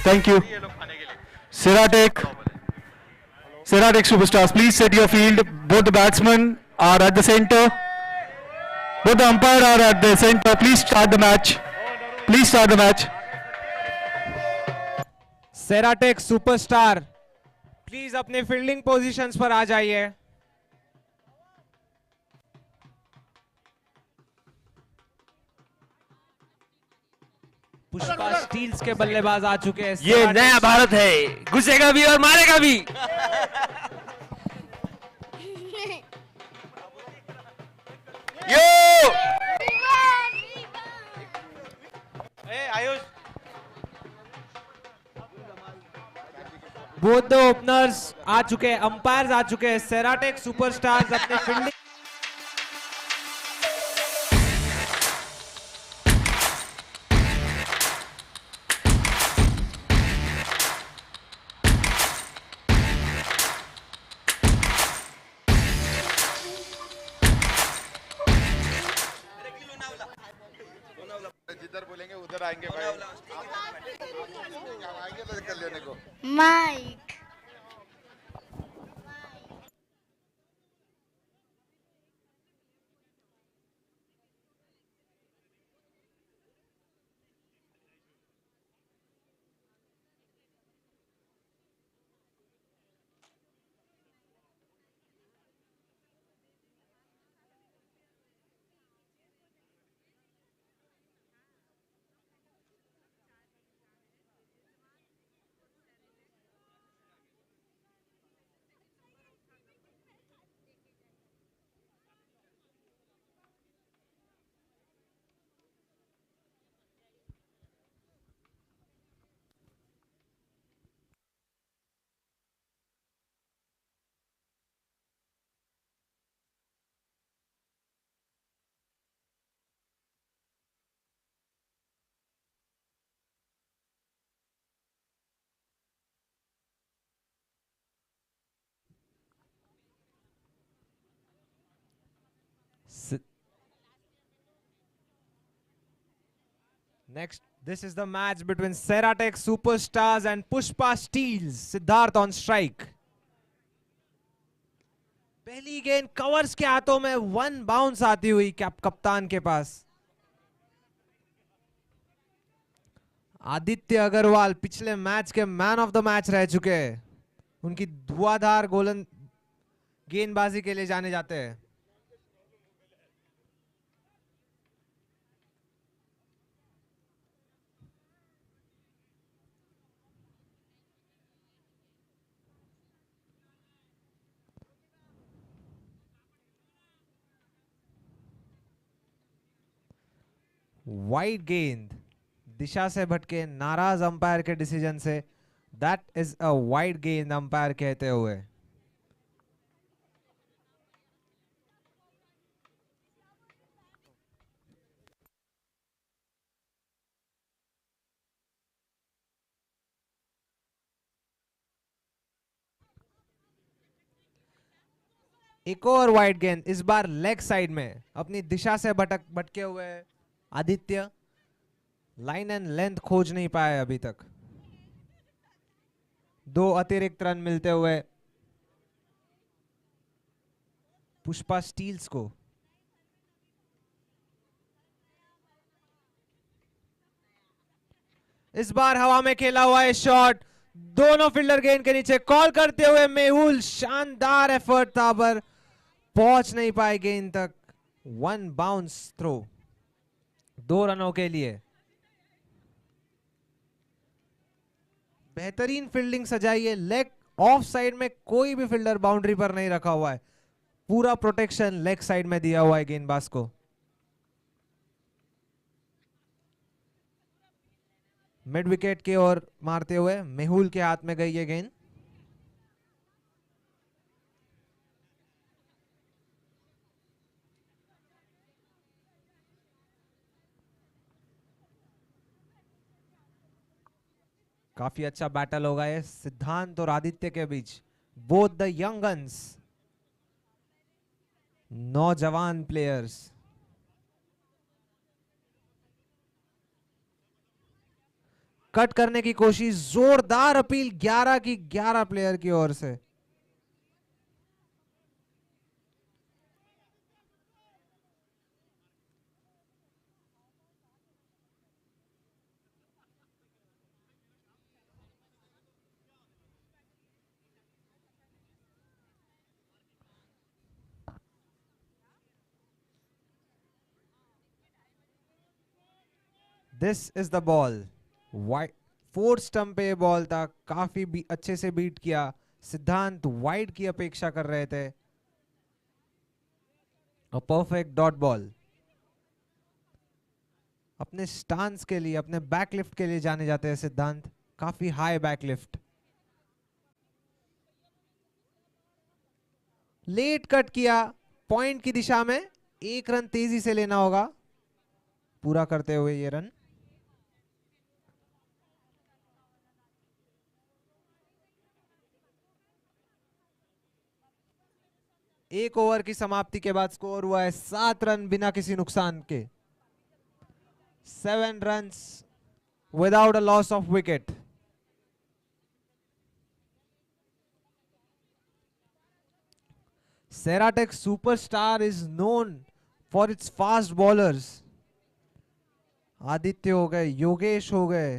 Thank you. Ceratek. Ceratek Superstars, please set your field. Both the batsmen are at the center. Both the umpire are at the center. Please start the match. Please start the match. Seratech Superstar please अपने fielding positions पर आ जाइए। Pushpa steels के बल्लेबाज आ चुके हैं। ये नया भारत है, घुसेगा भी और मारेगा भी। यो आयुष, बोथ द ओपनर्स आ चुके हैं, अंपायर्स आ चुके हैं। सेराटेक सुपरस्टार्स अपने फील्डिंग जिधर बोलेंगे उधर आएंगे भाई। आएंगे तो कर लेने को। Mic Next, this is the match between Ceratec Superstars and Pushpa Steels. Siddharth on strike. पहली गेंद कवर्स के हाथों में, वन बाउंस आती हुई कप्तान के पास। आदित्य अग्रवाल पिछले मैच के मैन ऑफ द मैच रह चुके हैं। उनकी धुआंधार गेंदबाजी के लिए जाने जाते हैं। वाइड गेंद, दिशा से भटके, नाराज अंपायर के डिसीजन से। दैट इज अ वाइड गेंद, अंपायर कहते हुए। एक और वाइड गेंद, इस बार लेग साइड में, अपनी दिशा से भटके हुए आदित्य लाइन एंड लेंथ खोज नहीं पाए अभी तक। 2 अतिरिक्त रन मिलते हुए पुष्पा स्टील्स को। इस बार हवा में खेला हुआ है शॉट, दोनों फील्डर गेंद के नीचे। कॉल करते हुए मेहुल, शानदार एफर्ट था पर पहुंच नहीं पाए गेंद तक। 1 बाउंस थ्रो, 2 रनों के लिए। बेहतरीन फील्डिंग सजाई है। लेग ऑफ साइड में कोई भी फील्डर बाउंड्री पर नहीं रखा हुआ है, पूरा प्रोटेक्शन लेग साइड में दिया हुआ है गेंदबाज को। मिड विकेट की ओर मारते हुए मेहुल के हाथ में गई ये गेंद। काफी अच्छा बैटल होगा ये सिद्धांत और आदित्य के बीच। बोथ द यंग गन्स, नौजवान प्लेयर्स। कट करने की कोशिश, जोरदार अपील 11 की 11 प्लेयर की ओर से। This is the ball. Wide, fourth stump पे बॉल था, काफी अच्छे से बीट किया। सिद्धांत वाइड की अपेक्षा कर रहे थे। A perfect dot ball. अपने स्टांस के लिए, अपने बैकलिफ्ट के लिए जाने जाते हैं सिद्धांत, काफी हाई बैकलिफ्ट। लेट कट किया पॉइंट की दिशा में, 1 रन तेजी से लेना होगा पूरा करते हुए ये रन। एक ओवर की समाप्ति के बाद स्कोर हुआ है 7 रन बिना किसी नुकसान के। 7 runs without a loss of wicket. Ceratec Superstar is known for its fast bowlers. Aditya हो गए, योगेश हो गए,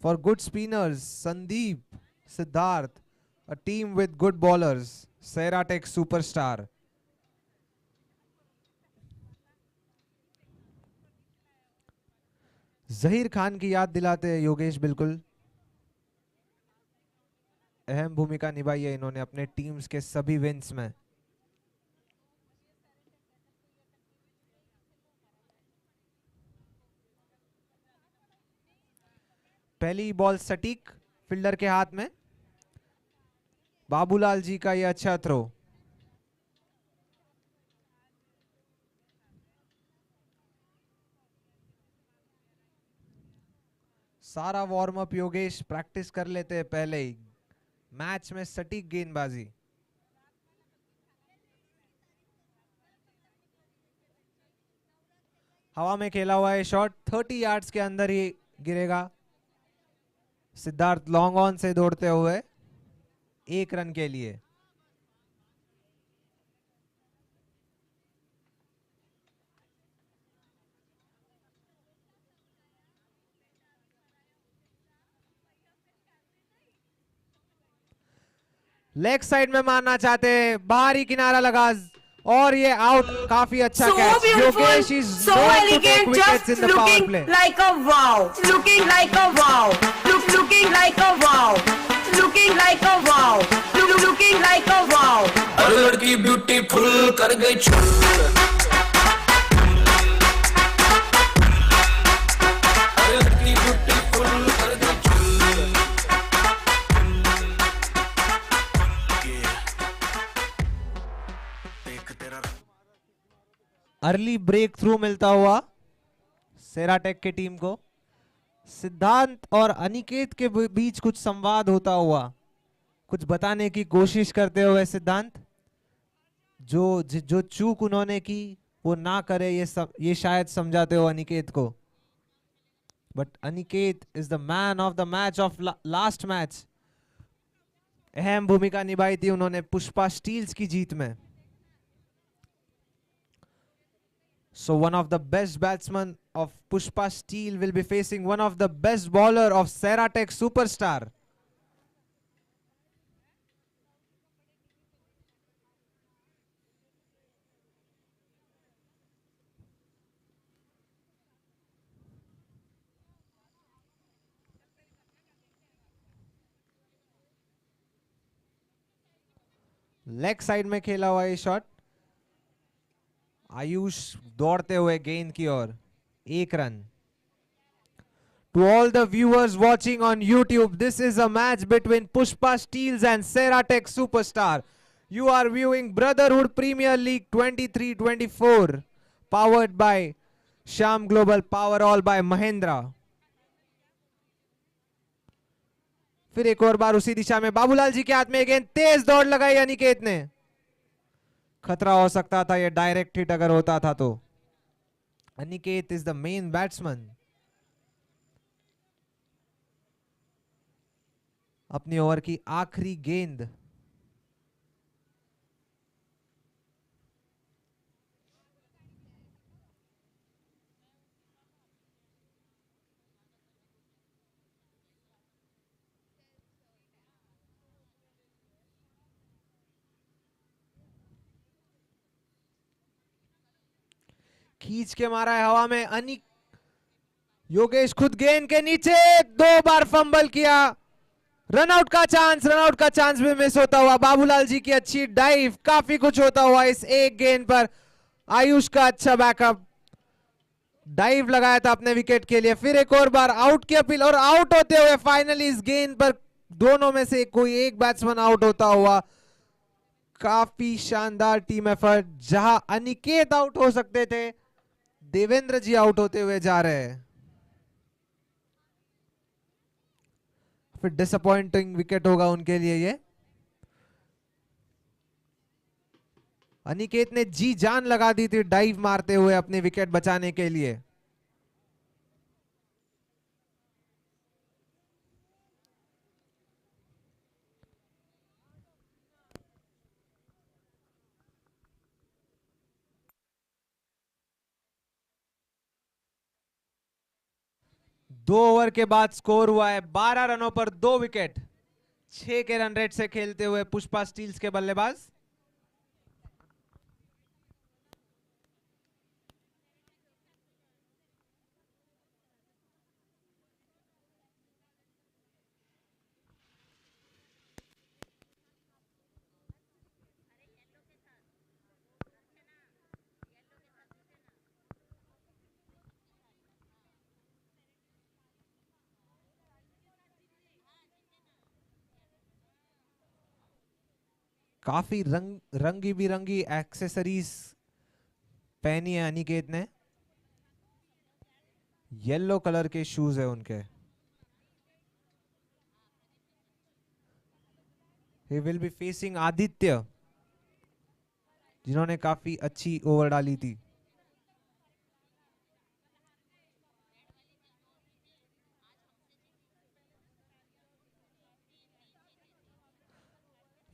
for good spinners, Sandeep, Siddharth, a team with good bowlers. Ceratec Superstar. Zaheer Khan की याद दिलाते हैं योगेश, बिल्कुल अहम भूमिका निभाई है इन्होंने अपने टीम्स के सभी विन्स में। पहली बॉल सटीक फील्डर के हाथ में। बाबूलाल जी का यह अच्छा थ्रो। सारा वार्म अप योगेश प्रैक्टिस कर लेते हैं पहले ही, मैच में सटीक गेंदबाजी। हवा में खेला हुआ है शॉट, 30 यार्ड्स के अंदर ही गिरेगा। सिद्धार्थ लॉन्ग ऑन से दौड़ते हुए 1 रन के लिए। लेग साइड में मारना चाहते हैं, बाहरी किनारा लगा और ये आउट। काफी अच्छा So catch. beautiful, Yogesh is so elegant, wickets in just the power looking play. like a wow, looking like a wow, looking like a wow, looking like a wow, looking like a wow. हर लड़की beautiful कर गई हर लड़की beautiful कर गई देख तेरा early break through मिलता हुआ सेराटेक की टीम को। सिद्धांत और अनिकेत के बीच कुछ संवाद होता हुआ, कुछ बताने की कोशिश करते हुए सिद्धांत, जो चूक उन्होंने की वो ना करे, ये शायद समझाते हो अनिकेत को। But Aniket is the man of the match of last match. अहम भूमिका निभाई थी उन्होंने पुष्पा स्टील्स की जीत में। So one of the best batsmen of Pushpa Steel will be facing one of the best bowler of Ceratec Superstar. Leg side में खेला हुआ ये शॉट। आयुष दौड़ते हुए गेंद की ओर, 1 run. To all the viewers watching on YouTube, this is a match between Pushpa Steels and Ceratec Superstar. You are viewing Brotherhood Premier League 23-24, powered by Sham Global, Power All by Mahindra. फिर एक और बार उसी दिशा में बाबूलाल जी के हाथ में गेंद, तेज दौड़ लगाई अनिकेत ने। खतरा हो सकता था ये डायरेक्ट हिट अगर होता था तो। Aniket is the main batsman. अपनी ओवर की आखिरी गेंद। खींच के मारा है हवा में अनिक। योगेश खुद गेंद के नीचे 2 बार फंबल किया। रनआउट का चांस भी मिस होता हुआ। बाबूलाल जी की अच्छी डाइव, काफी कुछ होता हुआ इस एक गेंद पर। आयुष का अच्छा बैकअप, डाइव लगाया था अपने विकेट के लिए। फिर एक और बार आउट की अपील और आउट होते हुए फाइनली इस गेंद पर दोनों में से कोई एक बैट्समैन आउट होता हुआ। काफी शानदार टीम एफर्ट। जहां अनिकेत आउट हो सकते थे, देवेंद्र जी आउट होते हुए जा रहे हैं। फिर डिसअपॉइंटिंग विकेट होगा उनके लिए ये। अनिकेत ने जी जान लगा दी थी डाइव मारते हुए अपने विकेट बचाने के लिए। दो ओवर के बाद स्कोर हुआ है 12 रनों पर 2 विकेट। 6 के रन रेट से खेलते हुए पुष्पा स्टील्स के बल्लेबाज। काफी रंगी बिरंगी एक्सेसरीज पहनी है अनिकेत ने। येलो कलर के शूज है उनके। He will be facing Aditya, जिन्होंने काफी अच्छी ओवर डाली थी।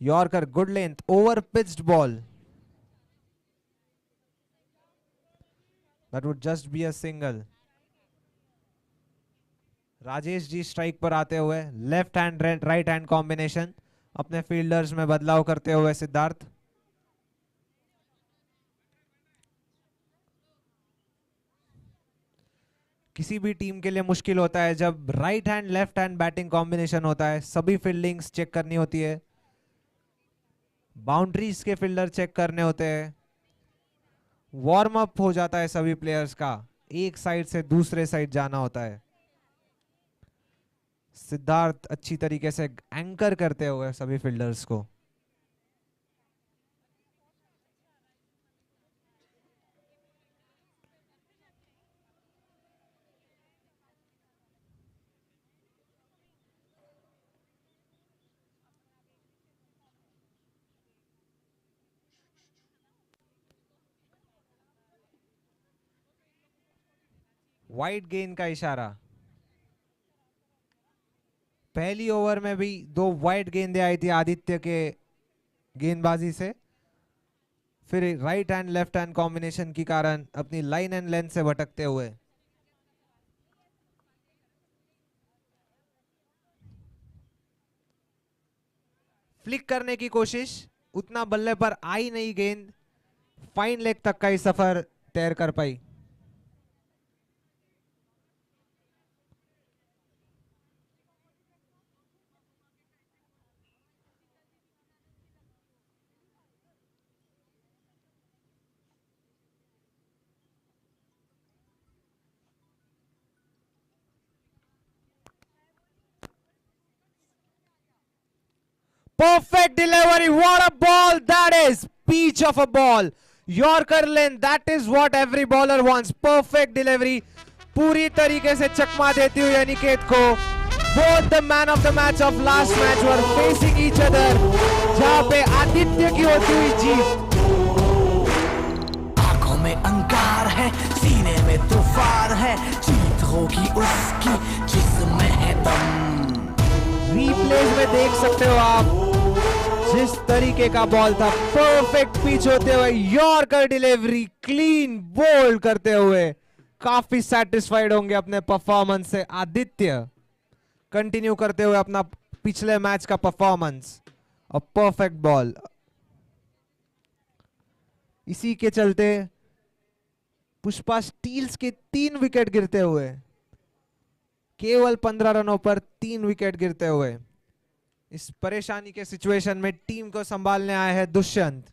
Yorker, good length, over pitched ball. That would just be a single. Rajesh ji strike पर आते हुए left hand right hand combination. अपने फील्डर्स में बदलाव करते हुए सिद्धार्थ। किसी भी टीम के लिए मुश्किल होता है जब right hand left hand batting combination होता है। सभी फील्डिंग्स चेक करनी होती है, बाउंड्रीज के फील्डर चेक करने होते हैं, वार्म अप हो जाता है सभी प्लेयर्स का, एक साइड से दूसरे साइड जाना होता है। सिद्धार्थ अच्छी तरीके से एंकर करते हुए सभी फील्डर्स को। वाइड गेंद का इशारा। पहली ओवर में भी 2 वाइड गेंदें आई थी आदित्य के गेंदबाजी से। फिर right hand left hand combination के कारण अपनी लाइन एंड लेंथ से भटकते हुए फ्लिक करने की कोशिश, उतना बल्ले पर आई नहीं गेंद। फाइन लेग तक का ही सफर तैर कर पाई। Perfect delivery. What a ball that is. Peach of a ball. Yorker length. That is what every bowler wants. Perfect delivery. पूरी तरीके से चकमा देती हुई अनिकेत को। Both the man of the match of last match were facing each other. जहां पे आदित्य की होती हुई जीत। आंखों में अंगार है, सीने में तूफान है, जीत होगी उसकी जिसमें है दम। रिप्लेज में देख सकते हो आप जिस तरीके का बॉल था, परफेक्ट पिच होते हुए यॉर्कर डिलीवरी, क्लीन बोल्ड करते हुए काफी सेटिस्फाइड होंगे अपने परफॉर्मेंस से आदित्य, कंटिन्यू करते हुए अपना पिछले मैच का परफॉर्मेंस। अ परफेक्ट बॉल, इसी के चलते पुष्पा स्टील्स के 3 विकेट गिरते हुए, केवल 15 रनों पर 3 विकेट गिरते हुए इस परेशानी के सिचुएशन में टीम को संभालने आए हैं दुष्यंत।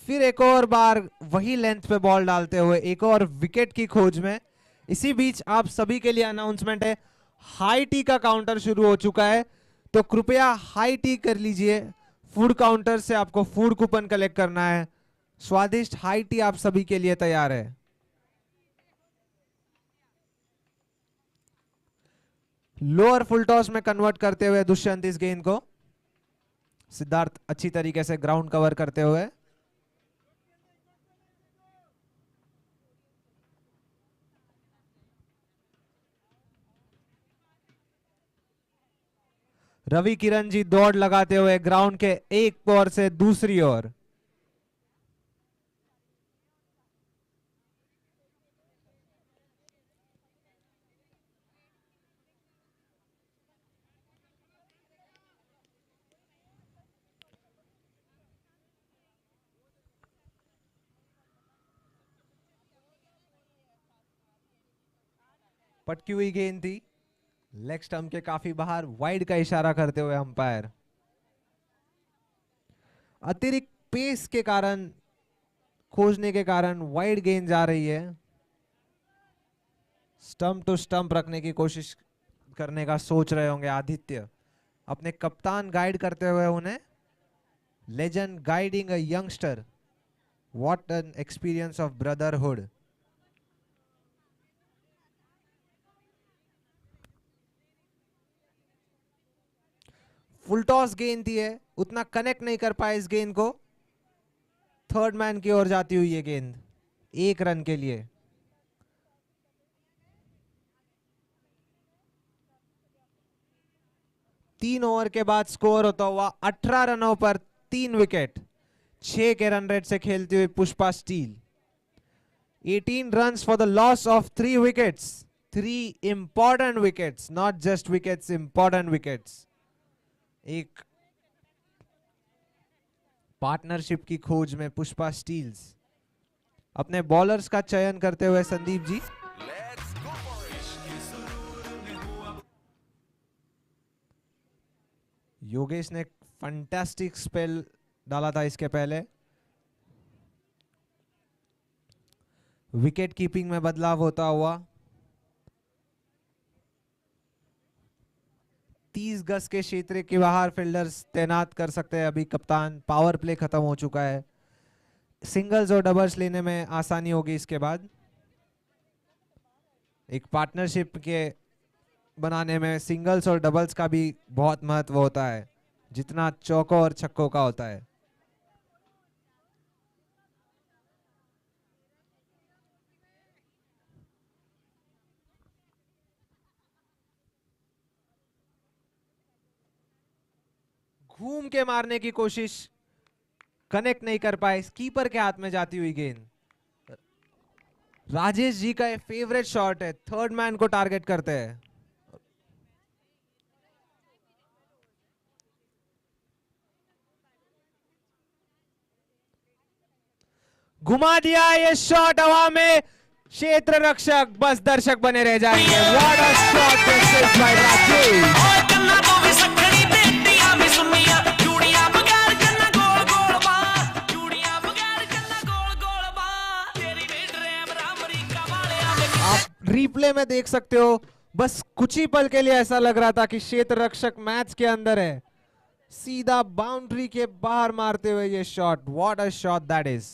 फिर एक और बार वही लेंथ पे बॉल डालते हुए एक और विकेट की खोज में। इसी बीच आप सभी के लिए अनाउंसमेंट है, हाई टी का काउंटर शुरू हो चुका है, तो कृपया हाई टी कर लीजिए। फूड काउंटर से आपको फूड कूपन कलेक्ट करना है। स्वादिष्ट हाई टी आप सभी के लिए तैयार है। लोअर फुल टॉस में कन्वर्ट करते हुए दुष्यंत इस गेंद को, सिद्धार्थ अच्छी तरीके से ग्राउंड कवर करते हुए। रवि किरण जी दौड़ लगाते हुए ग्राउंड के एक ओर से दूसरी ओर। पटकी हुई गेंद थी, लेग स्टंप के काफी बाहर, वाइड का इशारा करते हुए अंपायर। अतिरिक्त पेस के कारण, खोजने के कारण वाइड गेंद जा रही है। स्टंप टू स्टंप रखने की कोशिश करने का सोच रहे होंगे आदित्य, अपने कप्तान गाइड करते हुए उन्हें। Legend guiding a youngster, what an experience of brotherhood. Full toss गेंद थी है, उतना कनेक्ट नहीं कर पाए इस गेंद को। थर्ड मैन की ओर जाती हुई ये गेंद 1 रन के लिए। तीन ओवर के बाद स्कोर होता हुआ 18 रनों पर 3 विकेट, 6 के रन रेट से खेलती हुई Pushpa steel. 18 runs for the loss of 3 wickets, 3 important wickets, not just wickets, important wickets. एक पार्टनरशिप की खोज में पुष्पा स्टील्स। अपने बॉलर्स का चयन करते हुए संदीप जी। योगेश ने फंटास्टिक स्पेल डाला था इसके पहले। विकेट कीपिंग में बदलाव होता हुआ 30 गज के क्षेत्र के बाहर फील्डर्स तैनात कर सकते हैं अभी कप्तान। पावर प्ले खत्म हो चुका है, सिंगल्स और डबल्स लेने में आसानी होगी इसके बाद। एक पार्टनरशिप के बनाने में सिंगल्स और डबल्स का भी बहुत महत्व होता है, जितना चौकों और छक्कों का होता है। घूम के मारने की कोशिश, कनेक्ट नहीं कर पाए, कीपर के हाथ में जाती हुई गेंद। राजेश जी का ये फेवरेट शॉट है, थर्ड मैन को टारगेट करते हैं। घुमा दिया ये शॉट हवा में, क्षेत्र रक्षक बस दर्शक बने रह जाएंगे। What a shot this is by Rajesh. आप रिप्ले में देख सकते हो, बस कुछ ही पल के लिए ऐसा लग रहा था कि क्षेत्र रक्षक मैच के अंदर है, सीधा बाउंड्री के बाहर मारते हुए ये shot. What a shot that is.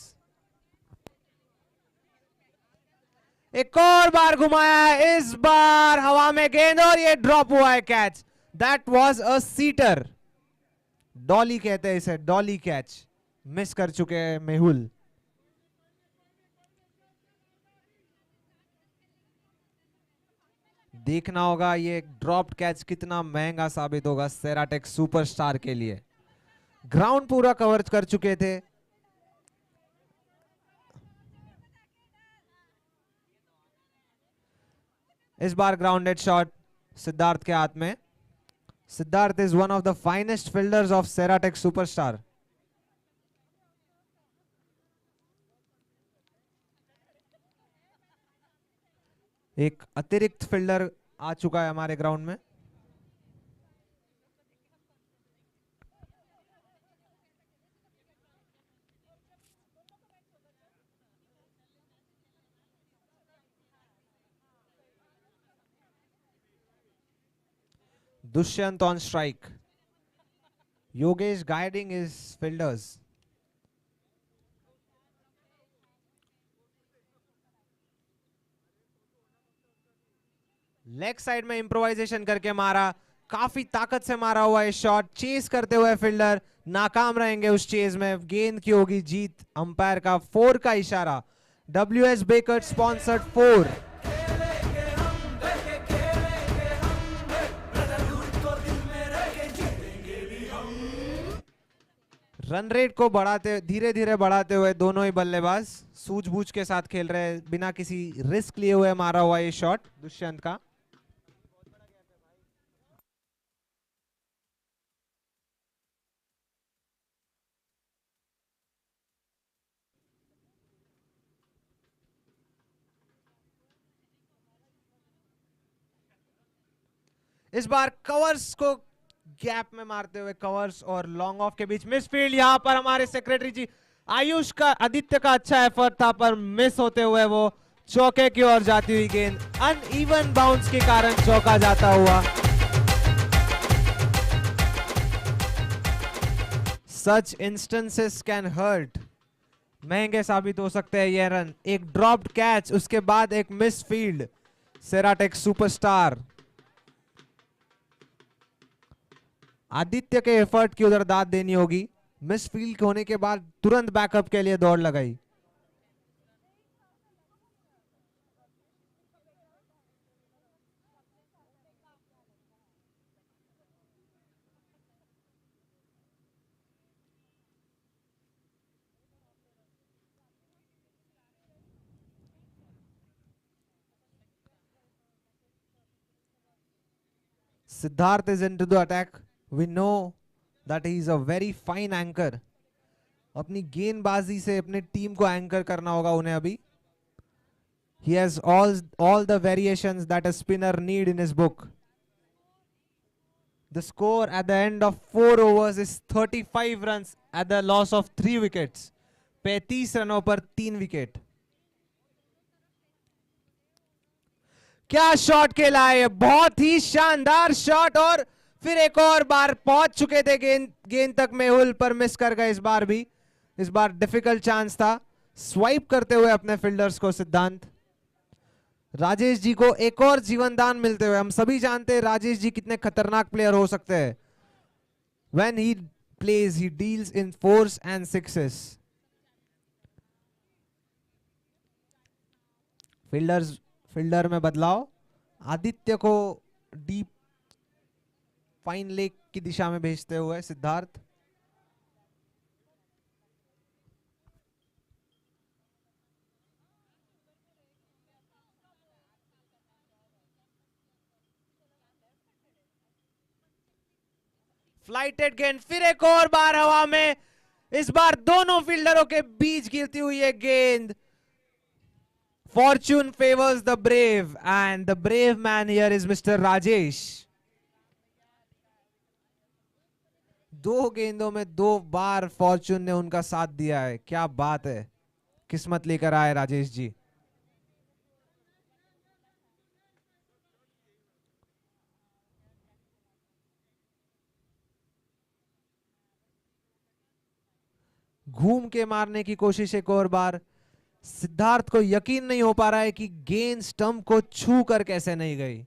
एक और बार घुमाया, इस बार हवा में गेंद और ये ड्रॉप हुआ है catch. That was a seater. Dolly कहते हैं इसे, डॉली कैच. मिस कर चुके हैं मेहुल. देखना होगा ये ड्रॉप्ड कैच कितना महंगा साबित होगा सेराटेक सुपरस्टार के लिए. ग्राउंड पूरा कवर कर चुके थे. इस बार ग्राउंडेड शॉट सिद्धार्थ के हाथ में. Siddharth is one of the finest fielders of Seratech Superstar. एक अतिरिक्त फील्डर आ चुका है हमारे ग्राउंड में. Dushyant on strike. Yogesh guiding his fielders. Leg side में इंप्रोवाइजेशन करके मारा. काफी ताकत से मारा हुआ है शॉट. चेस करते हुए फील्डर नाकाम रहेंगे उस चेज में. गेंद की होगी जीत. अंपायर का 4 का इशारा. WS baker sponsored 4. Run rate को बढ़ाते, धीरे धीरे बढ़ाते हुए दोनों ही बल्लेबाज सूझबूझ के साथ खेल रहे हैं. बिना किसी रिस्क लिए हुए मारा हुआ ये शॉट दुष्यंत का. इस बार कवर्स को गैप में मारते हुए, कवर्स और लॉन्ग ऑफ के बीच मिसफील्ड. यहां पर हमारे सेक्रेटरी जी आयुष का, आदित्य का अच्छा एफर्ट था पर मिस होते हुए वो चौके की ओर जाती हुई गेंद अनइवन बाउंस के कारण चौका जाता हुआ. Such instances can hurt. महंगे साबित हो सकते हैं ये रन. एक ड्रॉप्ड कैच, उसके बाद एक मिस फील्ड. सेराटेक सुपरस्टार. आदित्य के एफर्ट की उधर दाद देनी होगी. मिस फील्ड होने के बाद तुरंत बैकअप के लिए दौड़ लगाई. Siddharth is into the attack. We know that he is a very fine anchor. अपनी गेंदबाजी से अपने टीम को एंकर करना होगा उन्हें अभी. He has all the variations that a spinner need in his book. The score at the end of 4 overs is 35 runs at the loss of 3 wickets. 35 रनों पर 3 विकेट. क्या शॉट खेला है, बहुत ही शानदार शॉट. और फिर एक और बार पहुंच चुके थे गेंद तक मेहुल, पर मिस कर गए इस बार भी. इस बार डिफिकल्ट चांस था. स्वाइप करते हुए अपने फील्डर्स को सिद्धांत. राजेश जी को एक और जीवन दान मिलते हुए. हम सभी जानते हैं राजेश जी कितने खतरनाक प्लेयर हो सकते हैं. When he plays, he deals in 4s and 6s. Fielder में बदलाव. आदित्य को डीप फाइन लेग की दिशा में भेजते हुए सिद्धार्थ. फ्लाइटेड गेंद, फिर एक और बार हवा में. इस बार दोनों फील्डरों के बीच गिरती हुई है गेंद. Fortune favors the brave, and the brave man here is Mr. Rajesh. 2 गेंदों में 2 बार फॉर्च्यून ने उनका साथ दिया है. क्या बात है, किस्मत लेकर आए राजेश जी. घूम के मारने की कोशिश एक और बार. सिद्धार्थ को यकीन नहीं हो पा रहा है कि गेंद स्टंप को छू कर कैसे नहीं गई.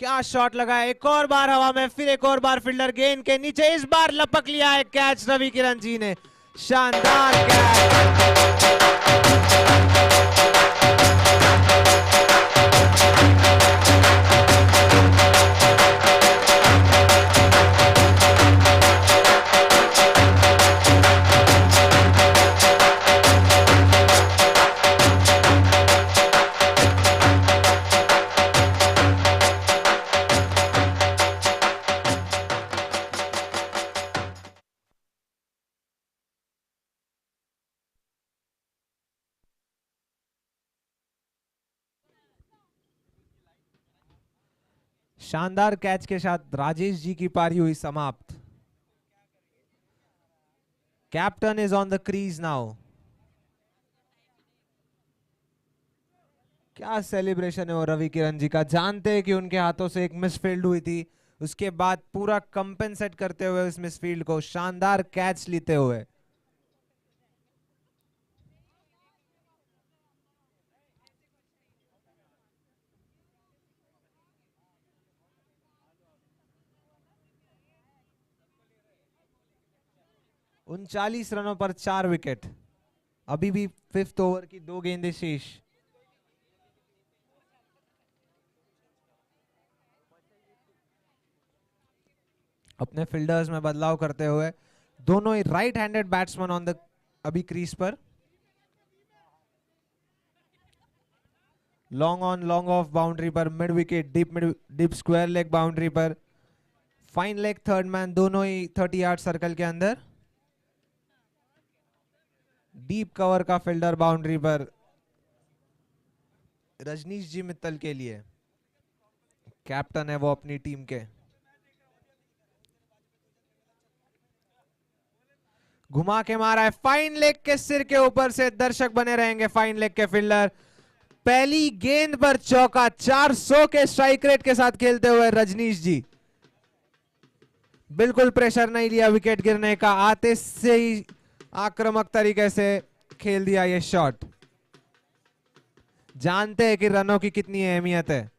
क्या शॉट लगा है, एक और बार हवा में, फिर एक और बार फील्डर गेंद के नीचे, इस बार लपक लिया है कैच रवि किरण जी ने। शानदार कैच। शानदार कैच के साथ राजेश जी की पारी हुई समाप्त। Captain is on the crease now. क्या सेलिब्रेशन है वो रवि किरण जी का। जानते हैं कि उनके हाथों से एक मिसफील्ड हुई थी, उसके बाद पूरा कंपेंसेट करते हुए उस मिसफील्ड को शानदार कैच लेते हुए। उनचालीस रनों पर 4 विकेट। अभी भी 5th ओवर की 2 गेंदें शेष। अपने फील्डर्स में बदलाव करते हुए दोनों ही right handed batsman on the अभी क्रीज पर। Long on long off boundary पर, mid wicket, deep square leg boundary पर, फाइन लेग थर्ड मैन, दोनों ही 30 यार्ड सर्कल के अंदर। डीप कवर का फील्डर बाउंड्री पर रजनीश जी मित्तल के लिए। कैप्टन है वो अपनी टीम के। घुमा के मारा है, फाइन लेग के सिर के ऊपर से। दर्शक बने रहेंगे फाइन लेग के फील्डर। पहली गेंद पर चौका, 400 के स्ट्राइक रेट के साथ खेलते हुए रजनीश जी। बिल्कुल प्रेशर नहीं लिया विकेट गिरने का, आते से ही आक्रामक तरीके से खेल दिया ये शॉट। जानते हैं कि रनों की कितनी अहमियत है।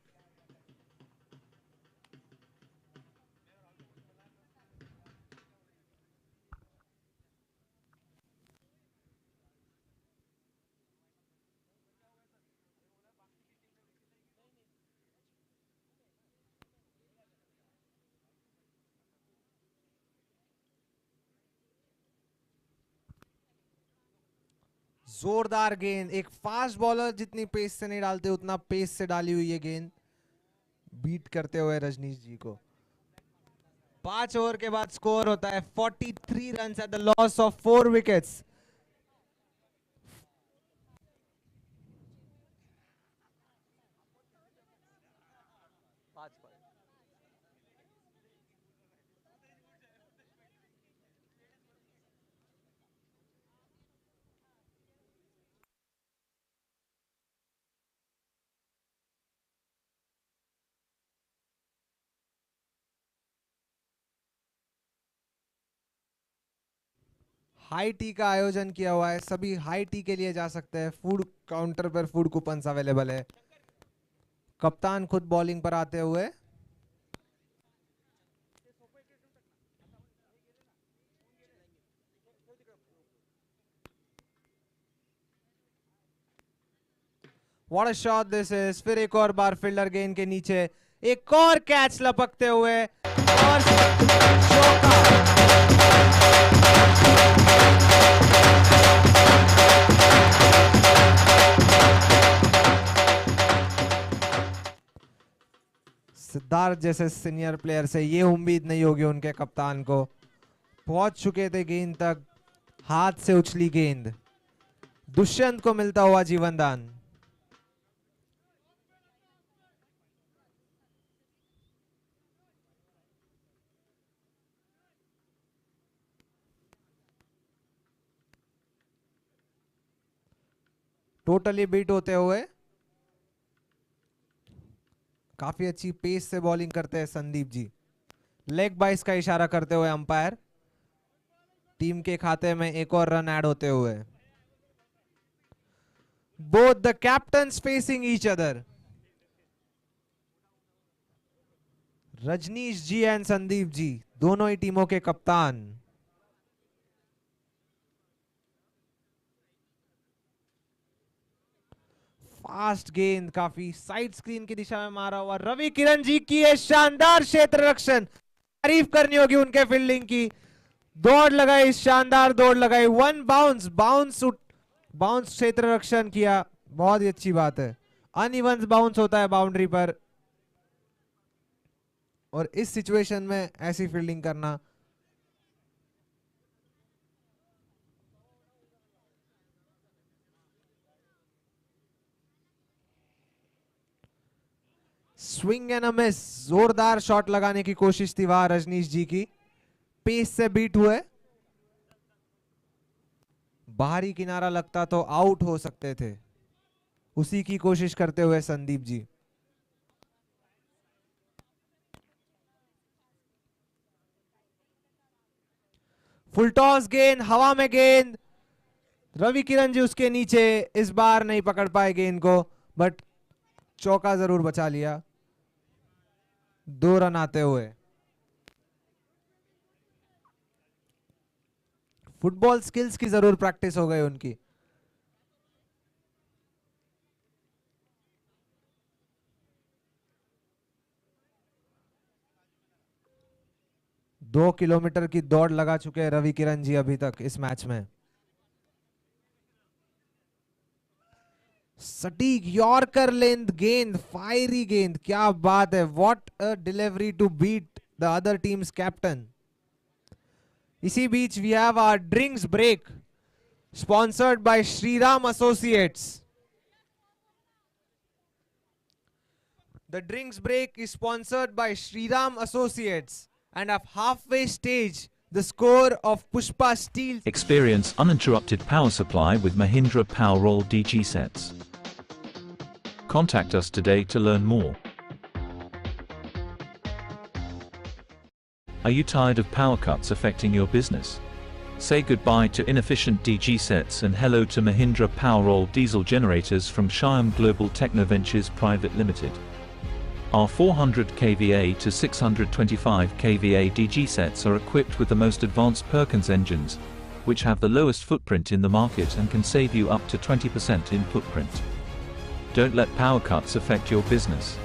जोरदार गेंद, एक फास्ट बॉलर जितनी पेस से नहीं डालते उतना पेस से डाली हुई ये गेंद, बीट करते हुए रजनीश जी को। 5 ओवर के बाद स्कोर होता है 43 runs at the loss of 4 wickets. High tea का आयोजन किया हुआ है, सभी हाई टी के लिए जा सकते हैं। फूड काउंटर पर फूड कूपन्स अवेलेबल है। कप्तान खुद बॉलिंग पर आते हुए। What a shot this is. फिर एक और बार फील्डर गेंद के नीचे, एक और कैच लपकते हुए और चौका। सिद्धार्थ जैसे सीनियर प्लेयर से ये उम्मीद नहीं होगी उनके कप्तान को। पहुंच चुके थे गेंद तक, हाथ से उछली गेंद, दुष्यंत को मिलता हुआ जीवन दान। टोटली बीट होते हुए, काफी अच्छी पेस से बॉलिंग करते हैं संदीप जी। लेग बाइस का इशारा करते हुए अंपायर। टीम के खाते में एक और रन ऐड होते हुए। Both the captains facing each other. Rajneesh ji and Sandeep ji, दोनों ही टीमों के कप्तान। फास्ट गेंद काफी साइड स्क्रीन की दिशा में मारा हुआ। रवि किरण जी की ये शानदार क्षेत्र रक्षण, तारीफ करनी होगी उनके फील्डिंग की। दौड़ लगाई, शानदार दौड़ लगाई। वन बाउंस, बाउंस क्षेत्र रक्षण किया, बहुत ही अच्छी बात है। अनइवन बाउंस होता है बाउंड्री पर, और इस सिचुएशन में ऐसी फील्डिंग करना। स्विंग एंड अ मिस, जोरदार शॉट लगाने की कोशिश थी वहां रजनीश जी की, पेस से बीट हुए। बाहरी किनारा लगता तो आउट हो सकते थे, उसी की कोशिश करते हुए संदीप जी। फुल टॉस गेंद, हवा में गेंद, रवि किरण जी उसके नीचे, इस बार नहीं पकड़ पाए गेंद को, बट चौका जरूर बचा लिया 2 रन आते हुए। फुटबॉल स्किल्स की जरूर प्रैक्टिस हो गई उनकी। दो किलोमीटर की दौड़ लगा चुके हैं रवि किरण जी अभी तक इस मैच में। सटीक यॉर्कर लेंथ गेंद, फायरी गेंद, क्या बात है। What a delivery to beat the other teams captain. इसी बीच we have our drinks break sponsored by Shriram Associates. The drinks break is sponsored by Shriram Associates, and at halfway stage, the score of Pushpa Steel. Experience uninterrupted power supply with Mahindra Powerroll DG sets. Contact us today to learn more. Are you tired of power cuts affecting your business? Say goodbye to inefficient DG sets and hello to Mahindra Powerroll diesel generators from Shyam Global Technoventures Private Limited. Our 400 kVA to 625 kVA DG sets are equipped with the most advanced Perkins engines, which have the lowest footprint in the market and can save you up to 20% in footprint. Don't let power cuts affect your business.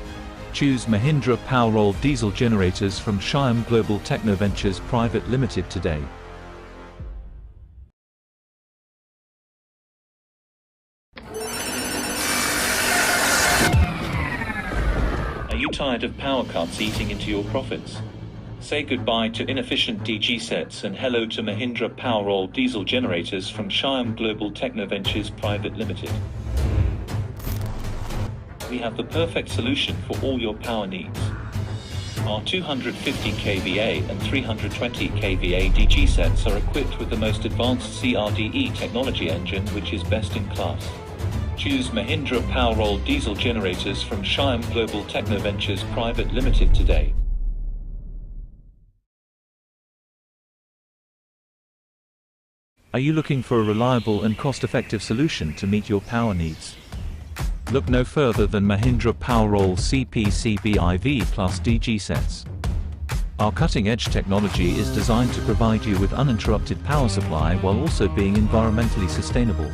Choose Mahindra Powerroll diesel generators from Shyam Global Technoventures Private Limited today. Are you tired of power cuts eating into your profits? Say goodbye to inefficient DG sets and hello to Mahindra Powerroll diesel generators from Shyam Global Technoventures Private Limited. We have the perfect solution for all your power needs. Our 250 kVA and 320 kVA DG sets are equipped with the most advanced CRDE technology engine, which is best in class. Choose Mahindra Powerroll diesel generators from Shyam Global Technoventures Private Limited today. Are you looking for a reliable and cost-effective solution to meet your power needs? Look no further than Mahindra Powerroll CPCBIV Plus DG sets. Our cutting-edge technology is designed to provide you with uninterrupted power supply while also being environmentally sustainable.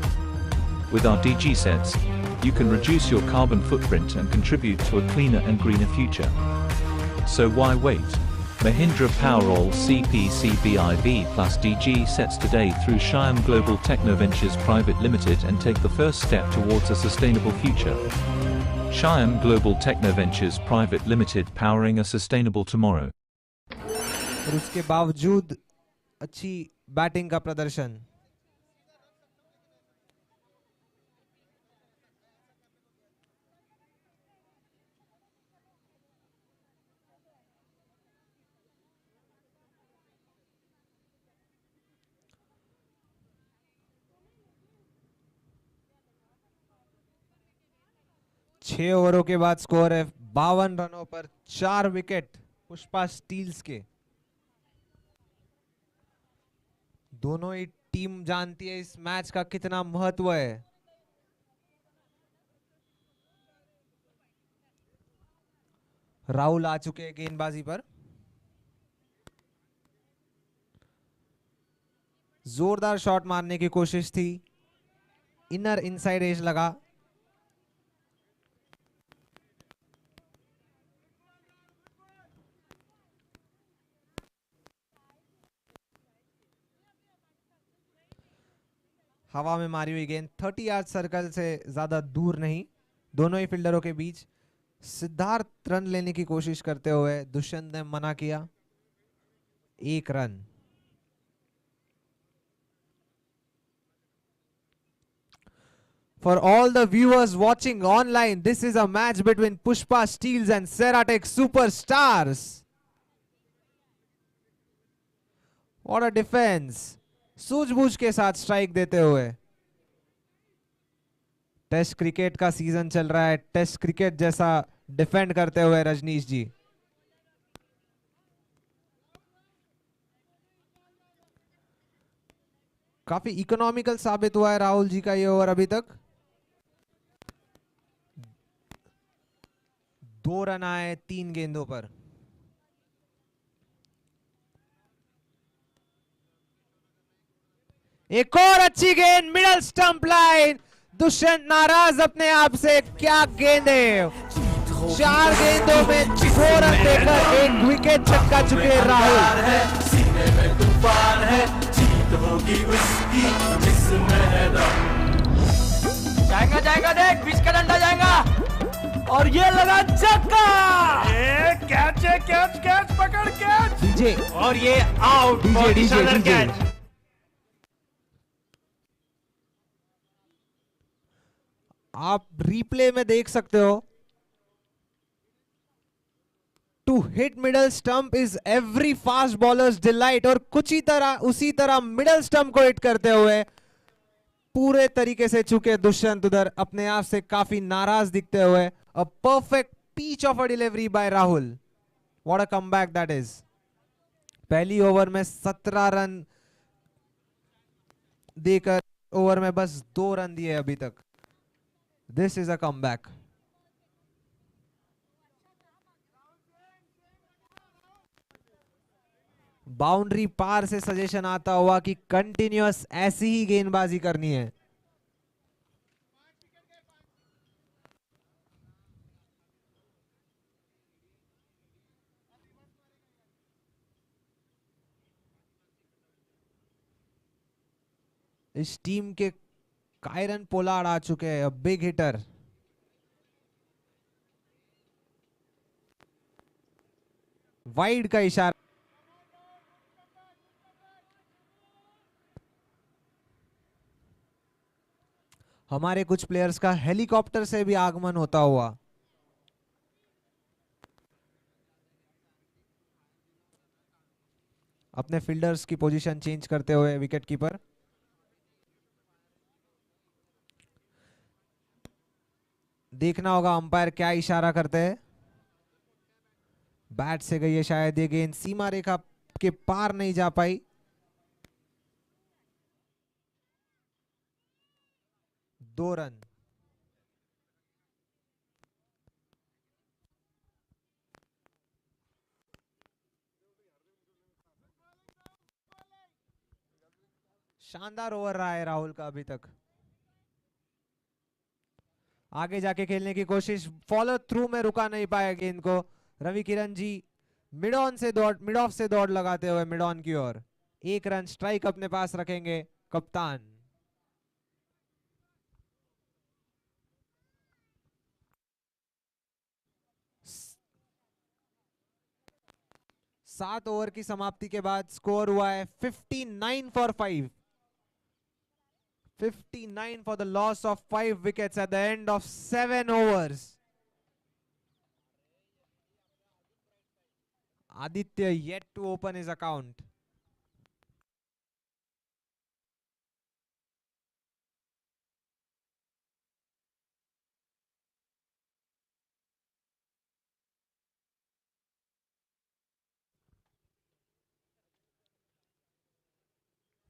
With our DG sets, you can reduce your carbon footprint and contribute to a cleaner and greener future. So why wait? Mahindra Powerroll CPCBIV Plus DG sets today through Shyam Global Technoventures Private Limited and take the first step towards a sustainable future. Shyam Global Technoventures Private Limited, powering a sustainable tomorrow. और उसके बावजूद अच्छी batting का प्रदर्शन। छह ओवरों के बाद स्कोर है 52 रनों पर 4 विकेट पुष्पा स्टील्स के। दोनों ही टीम जानती है इस मैच का कितना महत्व है। राहुल आ चुके हैं गेंदबाजी पर। जोरदार शॉट मारने की कोशिश थी, इनर इनसाइड एज लगा। हवा में मारी हुई गेंद 30 यार्ड सर्कल से ज्यादा दूर नहीं, दोनों ही फील्डरों के बीच। सिद्धार्थ रन लेने की कोशिश करते हुए दुष्यंत ने मना किया। 1 run. For all the viewers watching online, this is a match between Pushpa Steels and Ceratec Superstars. What a defense! सूझबूझ के साथ स्ट्राइक देते हुए। टेस्ट क्रिकेट का सीजन चल रहा है, टेस्ट क्रिकेट जैसा डिफेंड करते हुए रजनीश जी। काफी इकोनॉमिकल साबित हुआ है राहुल जी का ये ओवर अभी तक। 2 रन आए 3 गेंदों पर। एक और अच्छी गेंद मिडल स्टंप लाइन। दुष्यंत नाराज अपने आप से, क्या गेंद है। 4 गेंदों में 2 रन देकर 1 विकेट चटका चुके राहुल। सीने में तूफान है, जीत होगी उसकी जिसमें है दम। जाएगा जाएगा, देख बीच का डंडा जाएगा और ये लगा छक्का। कैच है, कैच कैच पकड़ कैच। डीजे और ये आउट, डीजे कैच। आप रिप्ले में देख सकते हो। To hit middle stump is every fast bowler's delight. और कुछ ही तरह उसी तरह मिडल स्टंप को हिट करते हुए पूरे तरीके से चुके दुष्यंत उधर अपने आप से काफी नाराज दिखते हुए। A perfect peach of a delivery by Rahul. What a comeback that is. पहली ओवर में 17 रन देकर ओवर में बस 2 रन दिए अभी तक। This is a comeback. Boundary पार से सजेशन आता हुआ कि कंटिन्यूअस ऐसी ही गेंदबाजी करनी है। इस टीम के कायरन पोलार्ड आ चुके हैं, बिग हिटर। वाइड का इशारा। हमारे कुछ प्लेयर्स का हेलीकॉप्टर से भी आगमन होता हुआ। अपने फील्डर्स की पोजीशन चेंज करते हुए विकेट कीपर। देखना होगा अंपायर क्या इशारा करते हैं। बैट से गई है शायद ये गेंद, सीमा रेखा के पार नहीं जा पाई। दो रन। शानदार ओवर रहा है राहुल का अभी तक। आगे जाके खेलने की कोशिश, फॉलो थ्रू में रुका नहीं पाया गेंद को। रवि किरण जी मिड ऑफ से दौड़ लगाते हुए मिड ऑन की ओर। 1 रन स्ट्राइक अपने पास रखेंगे कप्तान। सात ओवर की समाप्ति के बाद स्कोर हुआ है 59 for 5। 59 for the loss of 5 wickets at the end of 7 overs. Aditya yet to open his account.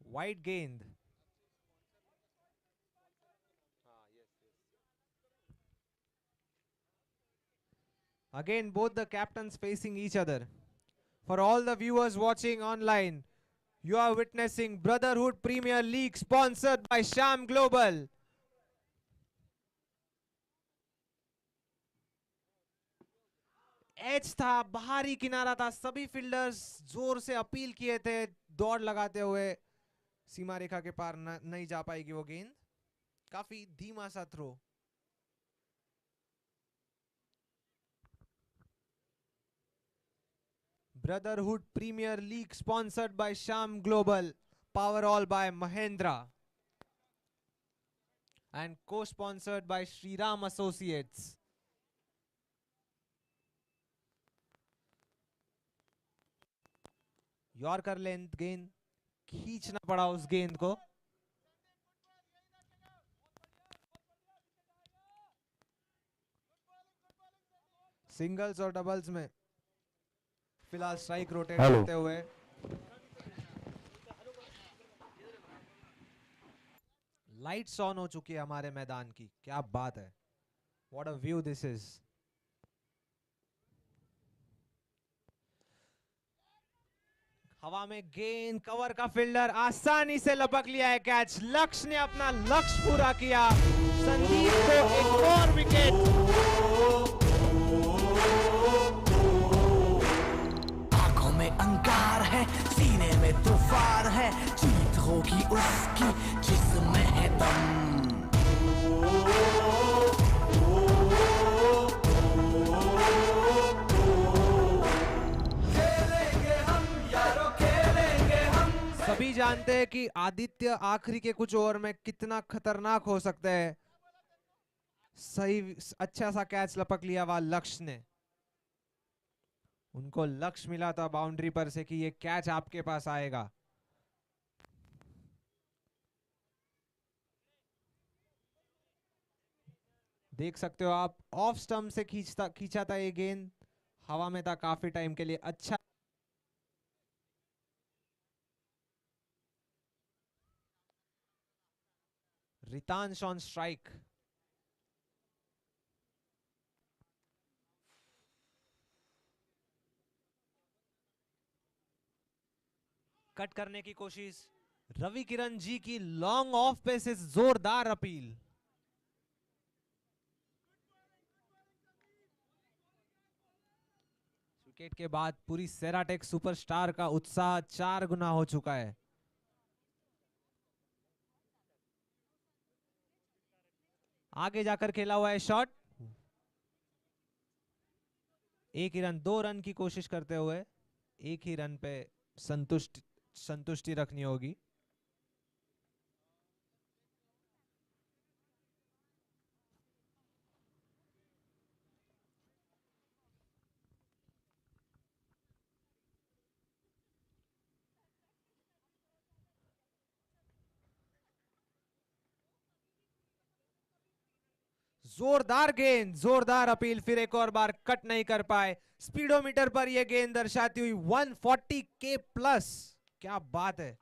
Wide गेंद। Again, both the captains facing each other. For all the viewers watching online, you are witnessing Brotherhood Premier League sponsored by Sham Global. Edge था, बाहरी किनारा था, सभी fielders जोर से appeal किए थे दौड़ लगाते हुए, सीमा रेखा के पार नहीं जा पाएगी वो गेंद। काफी धीमा सा throw. Brotherhood Premier League sponsored by Sham Global, Powerall by Mahindra, and co-sponsored by Shriram Associates. Yorker length गेंद, खींचना पड़ा उस गेंद को। सिंगल्स और डबल्स में फिलहाल स्ट्राइक रोटेट करते हुए लाइट्स ऑन हो चुकी है हमारे मैदान की। क्या बात है, what a view this is. हवा में गेंद, कवर का फील्डर आसानी से लपक लिया है कैच। लक्ष्य ने अपना लक्ष्य पूरा किया, संदीप को एक और विकेट। आंखों में अंगार है, सीने में तूफान है, जीत होगी उसकी जिसमें है दम। सभी जानते हैं कि आदित्य आखिरी के कुछ ओवर में कितना खतरनाक हो सकते हैं। सही अच्छा सा कैच लपक लिया वह लक्ष्य ने। उनको लक्ष्य मिला था बाउंड्री पर से कि ये कैच आपके पास आएगा। देख सकते हो आप, ऑफ स्टंप से खींचा था ये गेंद, हवा में था काफी टाइम के लिए। अच्छा रितांश ऑन स्ट्राइक। कट करने की कोशिश, रवि किरण जी की लॉन्ग ऑफ पे से जोरदार अपील। विकेट के बाद पूरी सेराटेक सुपरस्टार का उत्साह 4 गुना हो चुका है। आगे जाकर खेला हुआ है शॉट। एक ही रन, 2 रन की कोशिश करते हुए एक ही रन पे संतुष्टि रखनी होगी। जोरदार गेंद, जोरदार अपील, फिर एक और बार कट नहीं कर पाए। स्पीडोमीटर पर यह गेंद दर्शाती हुई 140 के प्लस। क्या बात है।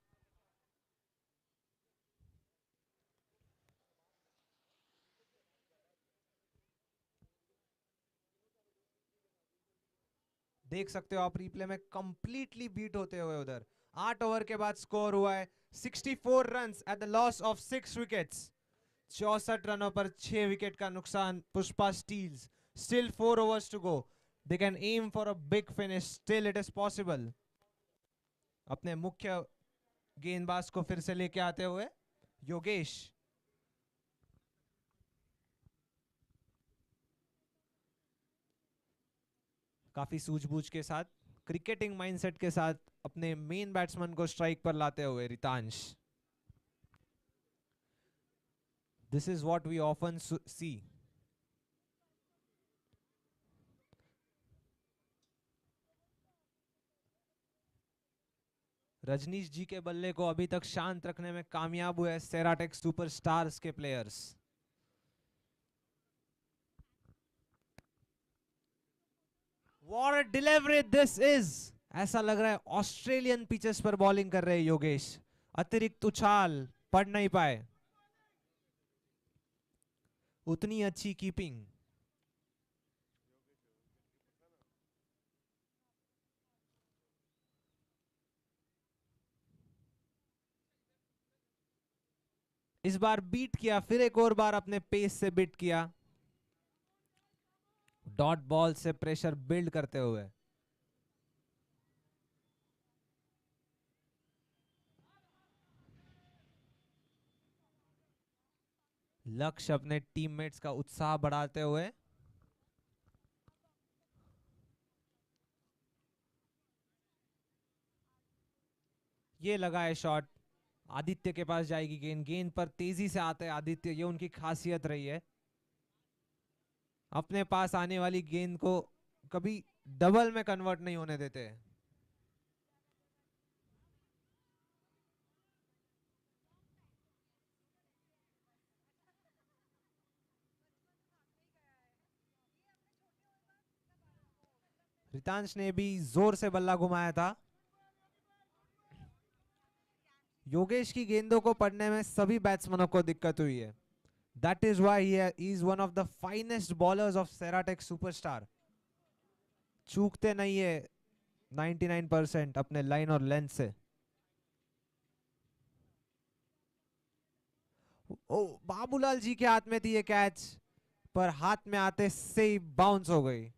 देख सकते हो आप रिप्ले में, कंप्लीटली बीट होते हुए उधर। 8 ओवर के बाद स्कोर हुआ है 64 runs at the loss of 6 wickets. 64 रनों पर 6 विकेट का नुकसान। Pushpa Steels, still 4 overs to go. They can aim for a big finish. Still it is possible. अपने मुख्य गेंदबाज को फिर से लेके आते हुए योगेश। काफी सूझबूझ के साथ, क्रिकेटिंग माइंडसेट के साथ अपने मेन बैट्समैन को स्ट्राइक पर लाते हुए Ritansh. This is what we often see. Rajneesh जी के बल्ले को अभी तक शांत रखने में कामयाब हुए सेराटेक सुपरस्टार्स के players. What a delivery this is! ऐसा लग रहा है ऑस्ट्रेलियन पिचेस पर बॉलिंग कर रहे योगेश। अतिरिक्त उछाल, पढ़ नहीं पाए। उतनी अच्छी कीपिंग। इस बार बीट किया, फिर एक और बार अपने पेस से बीट किया, डॉट बॉल से प्रेशर बिल्ड करते हुए। लक्ष्य अपने टीममेट्स का उत्साह बढ़ाते हुए ये लगाए शॉट, आदित्य के पास जाएगी गेंद, गेंद पर तेजी से आते हैं आदित्य, ये उनकी खासियत रही है, अपने पास आने वाली गेंद को कभी डबल में कन्वर्ट नहीं होने देते। रितांश ने भी जोर से बल्ला घुमाया था। योगेश की गेंदों को पढ़ने में सभी बैट्समैनों को दिक्कत हुई है। That is why he is one of the finest bowlers of Ceratec Superstar. चूकते नहीं है 99% अपने लाइन और लेंथ से। ओ, बाबूलाल जी के हाथ में थी ये कैच, पर हाथ में आते से ही बाउंस हो गई।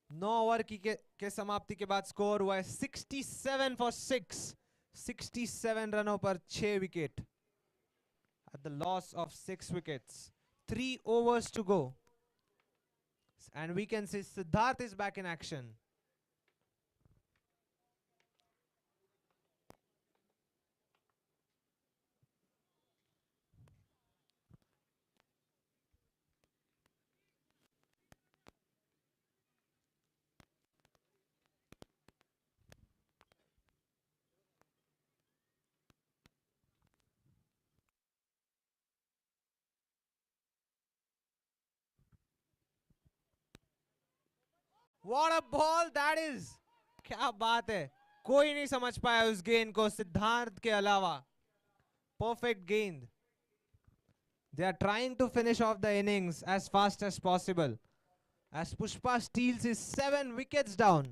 नौ ओवर के समाप्ति के बाद स्कोर हुआ है 67 फॉर 6, 67 रनों पर 6 wicket eight the loss of 6 wickets, 3 overs to go, and we can see Siddharth is back in action. What a ball that is! क्या बात है, कोई नहीं समझ पाया उस गेंद को सिद्धार्थ के अलावा। परफेक्ट गेंद। They are trying to finish off the innings as fast as possible as Pushpa steals his 7 wickets down.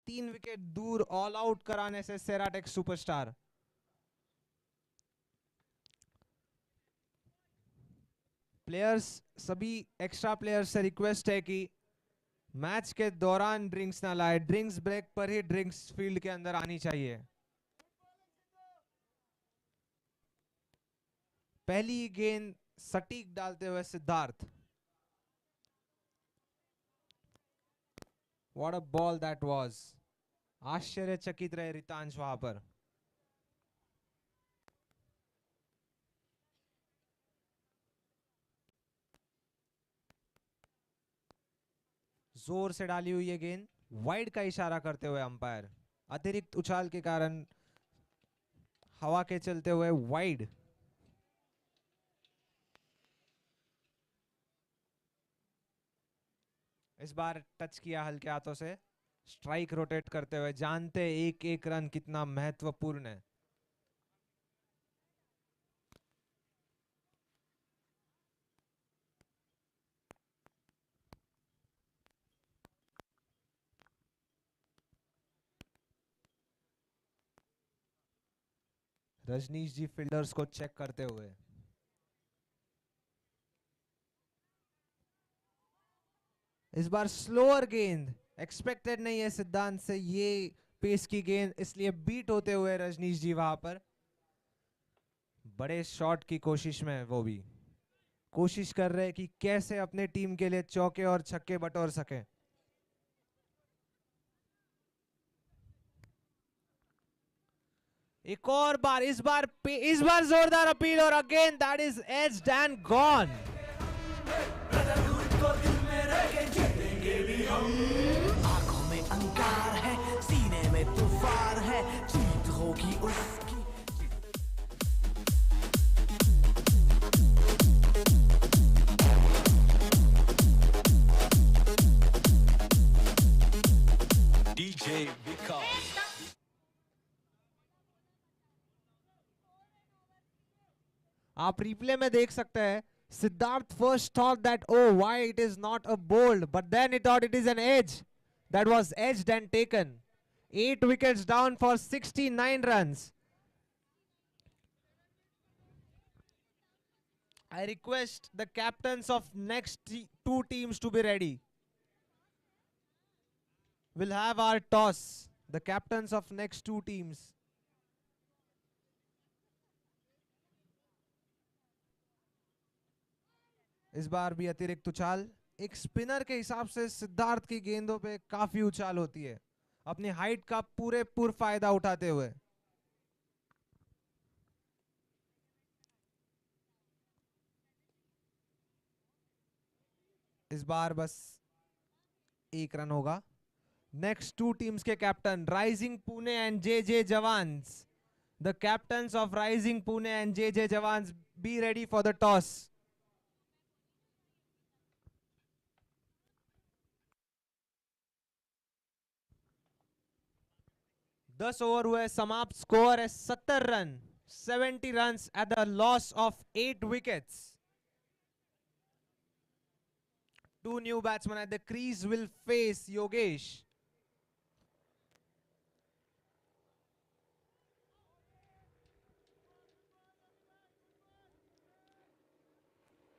3 wicket दूर ऑल आउट कराने से सेराटेक सुपरस्टार। प्लेयर्स, सभी एक्स्ट्रा प्लेयर्स से रिक्वेस्ट है कि मैच के दौरान ड्रिंक्स ना लाए, ड्रिंक्स ब्रेक पर ही ड्रिंक्स फील्ड के अंदर आनी चाहिए। पहली गेंद सटीक डालते हुए Siddharth. What a ball that was. आश्चर्यचकित रहे रितांश वहां पर। जोर से डाली हुई है गेंद, वाइड का इशारा करते हुए अंपायर। अतिरिक्त उछाल के कारण हवा के चलते हुए वाइड। इस बार टच किया हल्के हाथों से, स्ट्राइक रोटेट करते हुए, जानते एक एक रन कितना महत्वपूर्ण है। रजनीश जी फील्डर्स को चेक करते हुए। इस बार स्लोअर गेंद, एक्सपेक्टेड नहीं है सिद्धांत से ये पेस की गेंद, इसलिए बीट होते हुए रजनीश जी वहां पर बड़े शॉट की कोशिश में, वो भी कोशिश कर रहे हैं कि कैसे अपने टीम के लिए चौके और छक्के बटोर सके। एक और बार, इस बार जोरदार अपील और again that is aged and gone. आंखों में अंगार है, सीने में तूफान है, जीत होगी उसकी। DJ Vikas. आप रिप्ले में देख सकते हैं Siddharth first thought that, oh, why it is not a bold, but then he thought it is an edge. That was edged and taken. 8 wickets down for 69 runs. I request the captains of next two teams to be ready. We'll have our toss. The captains of next two teams. इस बार भी अतिरिक्त उछाल. एक spinner के हिसाब से सिद्धार्थ की गेंदों पे काफी उछाल होती है, अपनी हाइट का पूरेपूर फायदा उठाते हुए. इस बार बस 1 रन होगा. नेक्स्ट टू टीम्स के captain rising Pune and J jawans. The captains of rising Pune and J jawans, be ready for the toss. 10 over हुए समाप्त. स्कोर है 70 run. 70 runs at the loss of 8 wickets. Two new batsmen at the crease will face Yogesh.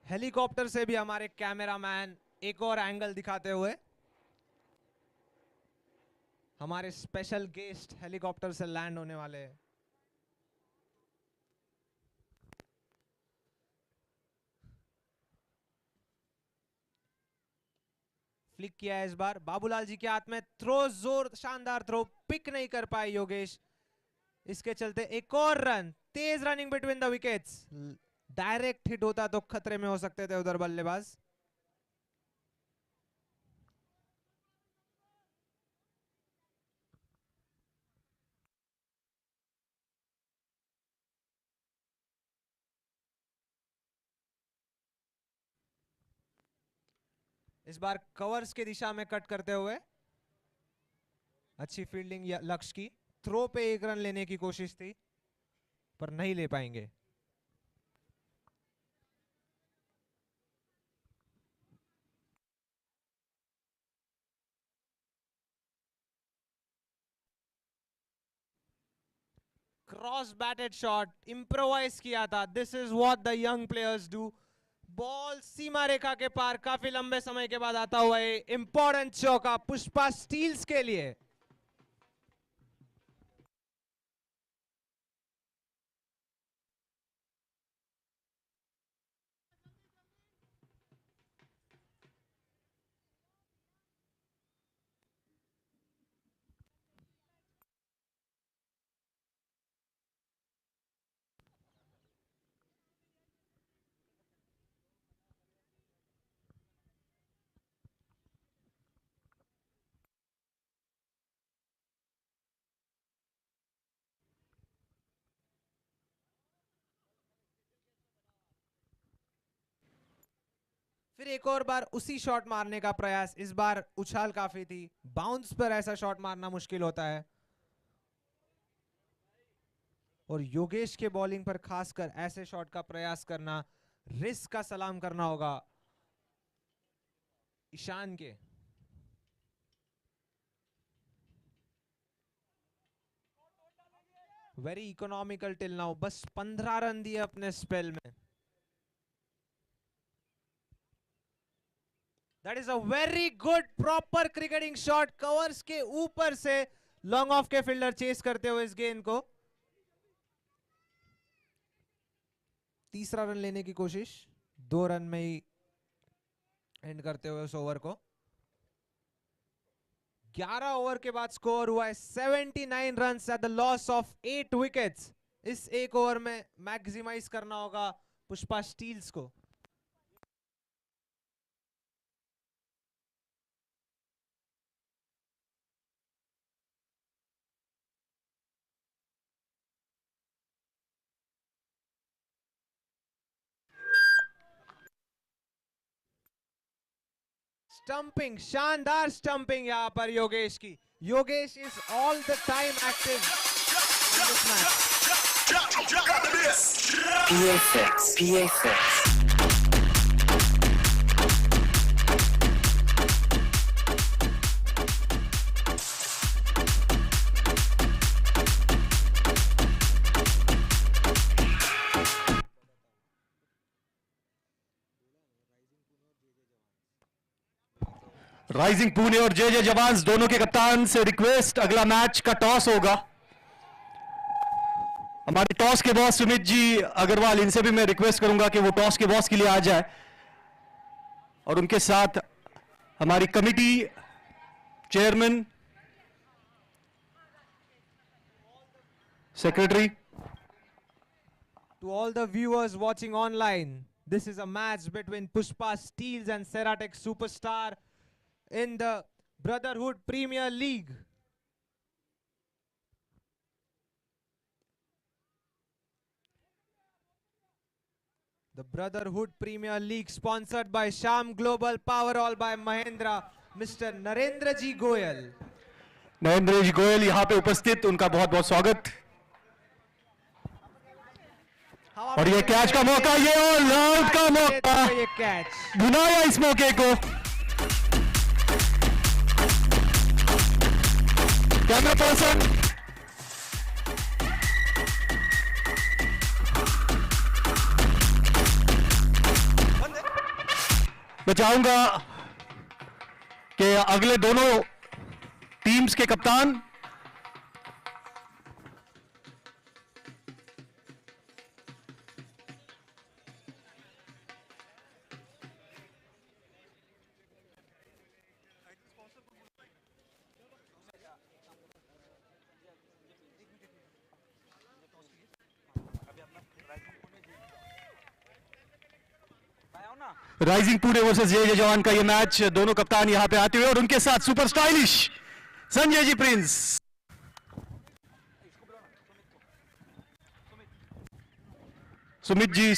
Helicopter से भी हमारे cameraman एक और angle दिखाते हुए. हमारे स्पेशल गेस्ट हेलीकॉप्टर से लैंड होने वाले हैं. फ्लिक किया है इस बार बाबूलाल जी के हाथ में. थ्रो जोर, शानदार थ्रो, पिक नहीं कर पाए योगेश. इसके चलते एक और run. Tej running between the wickets. Direct hit होता तो खतरे में हो सकते थे उधर बल्लेबाज. इस बार कवर्स की दिशा में कट करते हुए अच्छी फील्डिंग लक्ष्य की. थ्रो पे 1 रन लेने की कोशिश थी पर नहीं ले पाएंगे. क्रॉस बैटेड शॉट इंप्रोवाइज किया था. This is what the young players do. Ball सीमा रेखा के पार काफी लंबे समय के बाद आता हुआ है. इंपॉर्टेंट चौका पुष्पा स्टील्स के लिए. फिर एक और बार उसी शॉट मारने का प्रयास. इस बार उछाल काफी थी. बाउंस पर ऐसा शॉट मारना मुश्किल होता है और योगेश के बॉलिंग पर खासकर ऐसे शॉट का प्रयास करना, रिस्क का सलाम करना होगा ईशान के. Very economical till now. बस 15 रन दिए अपने स्पेल में. That is a very good proper cricketing shot. Covers के ऊपर से लॉन्ग ऑफ के फील्डर चेस करते हुए इस गेंद को. तीसरा रन लेने की कोशिश. 2 रन में ही एंड करते हुए उस ओवर को. 11 ओवर के बाद स्कोर हुआ है 79 runs at the loss of 8 wickets. इस एक ओवर में मैक्सिमाइज करना होगा पुष्पा स्टील्स को. स्टंपिंग, शानदार स्टंपिंग यहां पर योगेश की. Yogesh is all the time active in this match. PFX. Rising Pune और जे जवान्स दोनों के कप्तान से रिक्वेस्ट, अगला मैच का टॉस होगा। हमारे टॉस के बॉस सुमित जी अग्रवाल, इनसे भी मैं रिक्वेस्ट करूंगा कि वो टॉस के बॉस के लिए आ जाए, और उनके साथ हमारी committee chairman, secretary. To all the viewers watching online, this is a match between Pushpa Steels and Ceratex Superstar in the Brotherhood Premier League. The Brotherhood Premier League sponsored by Sham Global, Power All by Mahindra, Mr. Narendra Ji Goyal. Narendra ji Goyal यहाँ पे उपस्थित, उनका बहुत बहुत स्वागत। और ये catch का मौका, ये ऑल आउट का मौका, ये कैच भुनाया इस मौके को। कैमरा पर्सन, मैं चाहूंगा कि अगले दोनों टीम्स के कप्तान राइजिंग पुणे वर्सेस जे जवान का ये मैच, दोनों कप्तान यहां पे आते हुए, और उनके साथ super stylish Sanjay ji Prince. Sumit ji,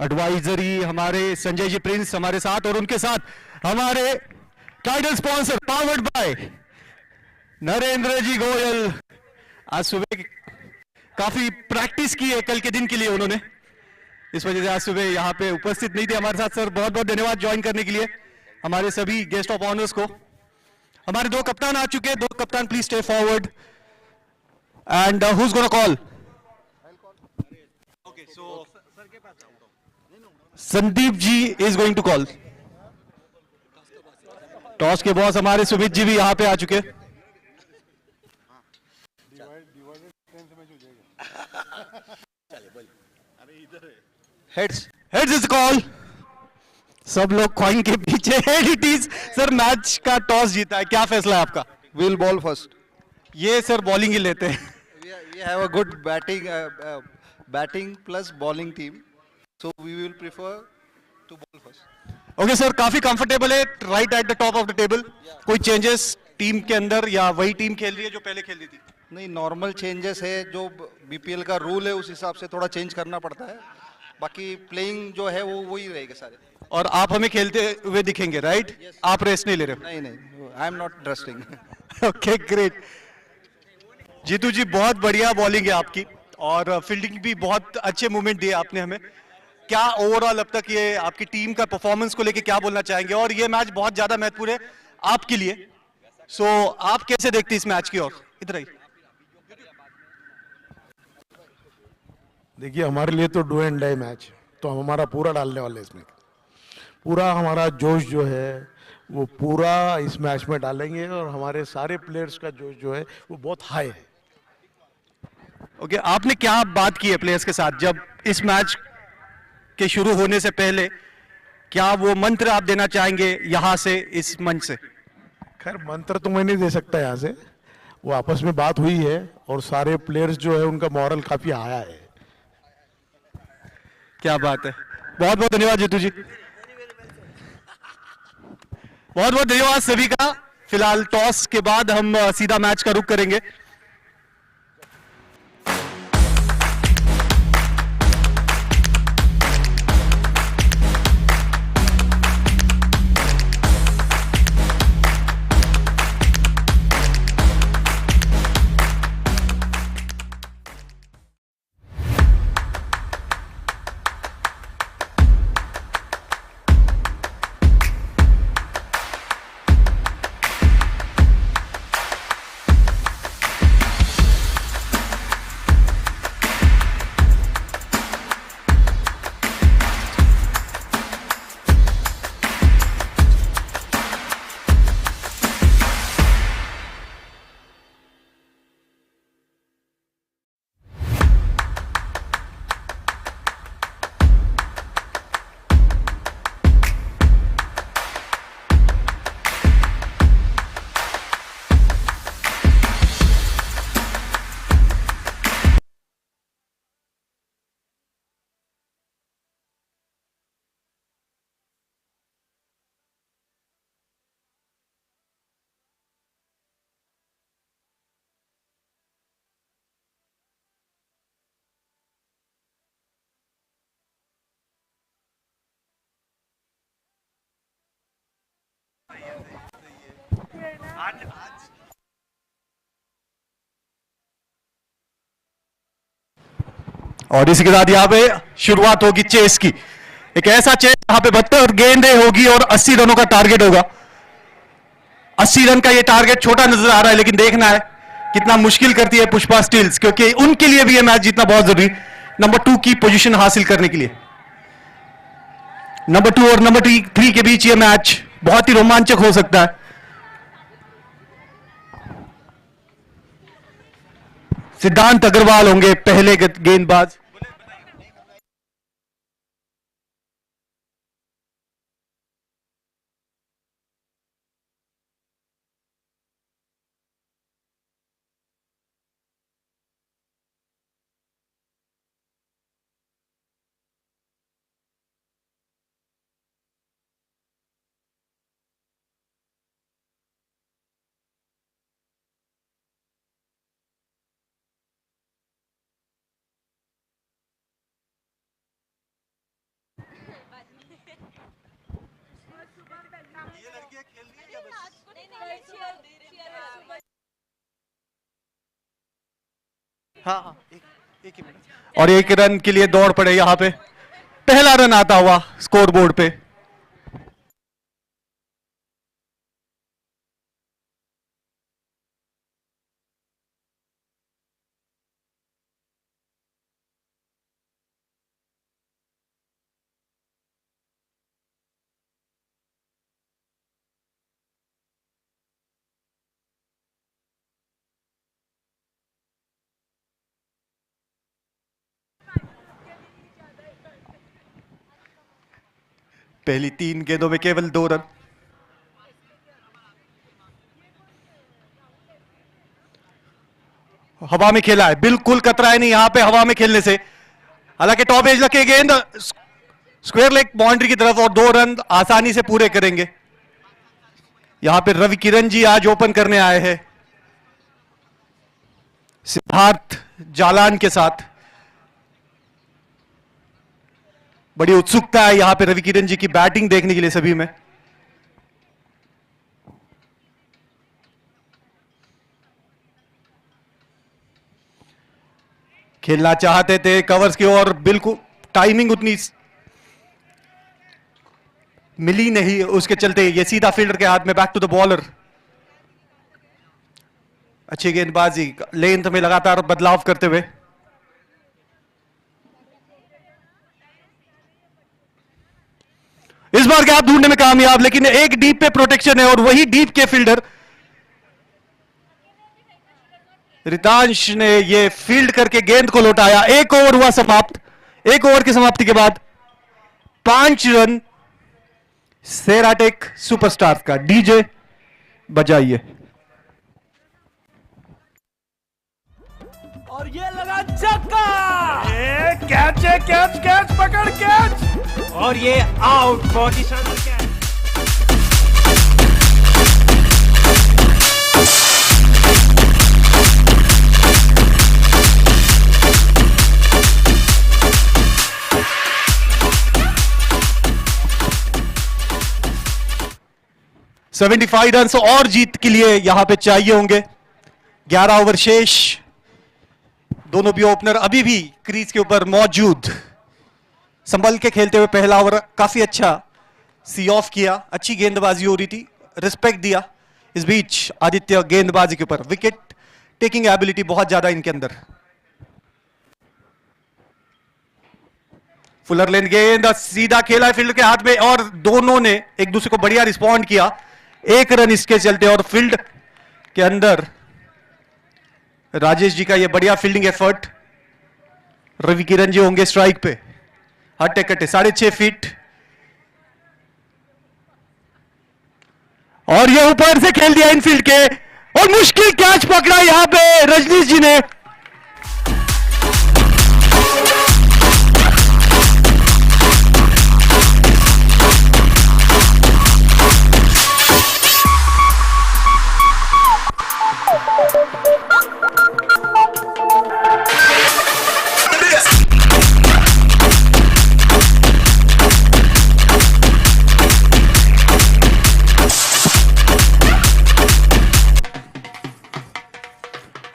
advisory हमारे संजय जी प्रिंस हमारे साथ, और उनके साथ हमारे title sponsor powered by Narendra ji Goyal. आज सुबह काफी प्रैक्टिस की है कल के दिन के लिए उन्होंने, इस वजह से आज सुबह यहाँ पे उपस्थित नहीं थे हमारे साथ। सर बहुत बहुत धन्यवाद ज्वाइन करने के लिए, हमारे सभी गेस्ट ऑफ ऑनर्स को। हमारे दो कप्तान आ चुके हैं, दो कप्तान please stay forward. And who is gonna call? Sandeep ji is going to call. Toss के बॉस हमारे सुमित जी भी यहां पे आ चुके। Heads, heads is call. सब लोग कॉइन के पीछे head it is. Sir match का टॉस जीता है, क्या फैसला है आपका? We'll ball first. ये सर बॉलिंग ही लेते हैं। We have a good batting plus bowling team, so we will prefer to ball first. Okay sir, काफी कंफर्टेबल है right at the top of the table. कोई चेंजेस टीम के अंदर या वही टीम खेल रही है जो पहले खेल रही थी? नहीं, नॉर्मल चेंजेस है, जो बीपीएल का रूल है उस हिसाब से थोड़ा चेंज करना पड़ता है। बाकी प्लेइंग जो है वो वही रहेगा सारे। और आप हमें खेलते हुए दिखेंगे राइट? आप रेस्ट नहीं ले रहे? नहीं नहीं, I am not resting. Okay great. Jeetu ji बहुत बढ़िया बॉलिंग है आपकी, और फील्डिंग भी बहुत अच्छे मूवमेंट दिए आपने हमें। क्या ओवरऑल अब तक ये आपकी टीम का परफॉर्मेंस को लेके क्या बोलना चाहेंगे? और ये मैच बहुत ज्यादा महत्वपूर्ण है आपके लिए, सो आप कैसे देखते हैं इस मैच की? और इधर ही देखिए, हमारे लिए तो डू एंड डाई मैच, तो हम हमारा पूरा डालने वाले इसमें। पूरा हमारा जोश जो है वो पूरा इस मैच में डालेंगे, और हमारे सारे प्लेयर्स का जोश जो है वो बहुत हाई है। ओके, आपने क्या बात की है प्लेयर्स के साथ जब इस मैच के शुरू होने से पहले? क्या वो मंत्र आप देना चाहेंगे यहाँ से, इस मंच से? खैर मंत्र तो मैं नहीं दे सकता यहाँ से, वो आपस में बात हुई है, और सारे प्लेयर्स जो है उनका मॉरल काफी आया है। क्या बात है, बहुत बहुत धन्यवाद जीतू जी, बहुत बहुत धन्यवाद सभी का। फिलहाल टॉस के बाद हम सीधा मैच का रुख करेंगे। और इसी के साथ यहाँ पे शुरुआत होगी चेस की। एक ऐसा चेस यहाँ पे 72 गेंदें होगी और 80 रनों का टारगेट होगा। 80 रन का ये टारगेट छोटा नजर आ रहा है, लेकिन देखना है कितना मुश्किल करती है पुष्पा स्टील्स, क्योंकि उनके लिए भी ये मैच जीतना बहुत जरूरी, नंबर 2 की पोजीशन हासिल करने के लिए। नंबर 2 और नंबर 3 के बीच ये मैच बहुत ही रोमांचक हो सकता है। सिद्धांत अग्रवाल होंगे पहले गेंदबाज। हाँ, एक ही मिनट। और 1 रन के लिए दौड़ पड़े यहां पे, पहला रन आता हुआ स्कोर बोर्ड पे। पहली 3 गेंदों में केवल 2 रन। हवा में खेला है, बिल्कुल कतराए नहीं यहां पे हवा में खेलने से। हालांकि टॉप एज लगे गेंद स्क्वायर लेग बाउंड्री की तरफ और 2 रन आसानी से पूरे करेंगे। यहां पे रवि किरण जी आज ओपन करने आए हैं सिद्धार्थ जालान के साथ। बड़ी उत्सुकता है यहां पे रवि किरण जी की बैटिंग देखने के लिए सभी में। खेलना चाहते थे कवर्स की ओर, बिल्कुल टाइमिंग उतनी मिली नहीं, उसके चलते ये सीधा फील्डर के हाथ में, बैक टू द बॉलर। अच्छी गेंदबाजी, लेंथ में लगातार बदलाव करते हुए। इस बार गैप ढूंढने में कामयाब, लेकिन एक डीप पे प्रोटेक्शन है और वही डीप के फील्डर रितांश ने ये फील्ड करके गेंद को लौटाया। 1 ओवर हुआ समाप्त। 1 ओवर की समाप्ति के बाद 5 रन सेराटेक सुपरस्टार्स का। डीजे बजाइए। और ये लगा छक्का। कैच है, कैच कैच पकड़ कैच, और ये आउट। बहुत ही शानदार कैच। $75 रन और जीत के लिए यहां पे चाहिए होंगे। 11 ओवर शेष। दोनों भी ओपनर अभी भी क्रीज के ऊपर मौजूद। संभल के खेलते हुए पहला ओवर काफी अच्छा सी ऑफ किया, अच्छी गेंदबाजी हो रही थी, रिस्पेक्ट दिया। इस बीच आदित्य गेंदबाजी के ऊपर, विकेट टेकिंग एबिलिटी बहुत ज्यादा इनके अंदर। फुलर लेन गेंद सीधा खेला है फील्ड के हाथ में और दोनों ने एक दूसरे को बढ़िया रिस्पॉन्ड किया। 1 रन इसके चलते और फील्ड के अंदर राजेश जी का ये बढ़िया फील्डिंग एफर्ट। रवि किरण जी होंगे स्ट्राइक पे, हट्टे कट्टे 6.5 फीट। और ये ऊपर से खेल दिया इनफील्ड के और मुश्किल कैच पकड़ा यहां पे रजनीश जी ने।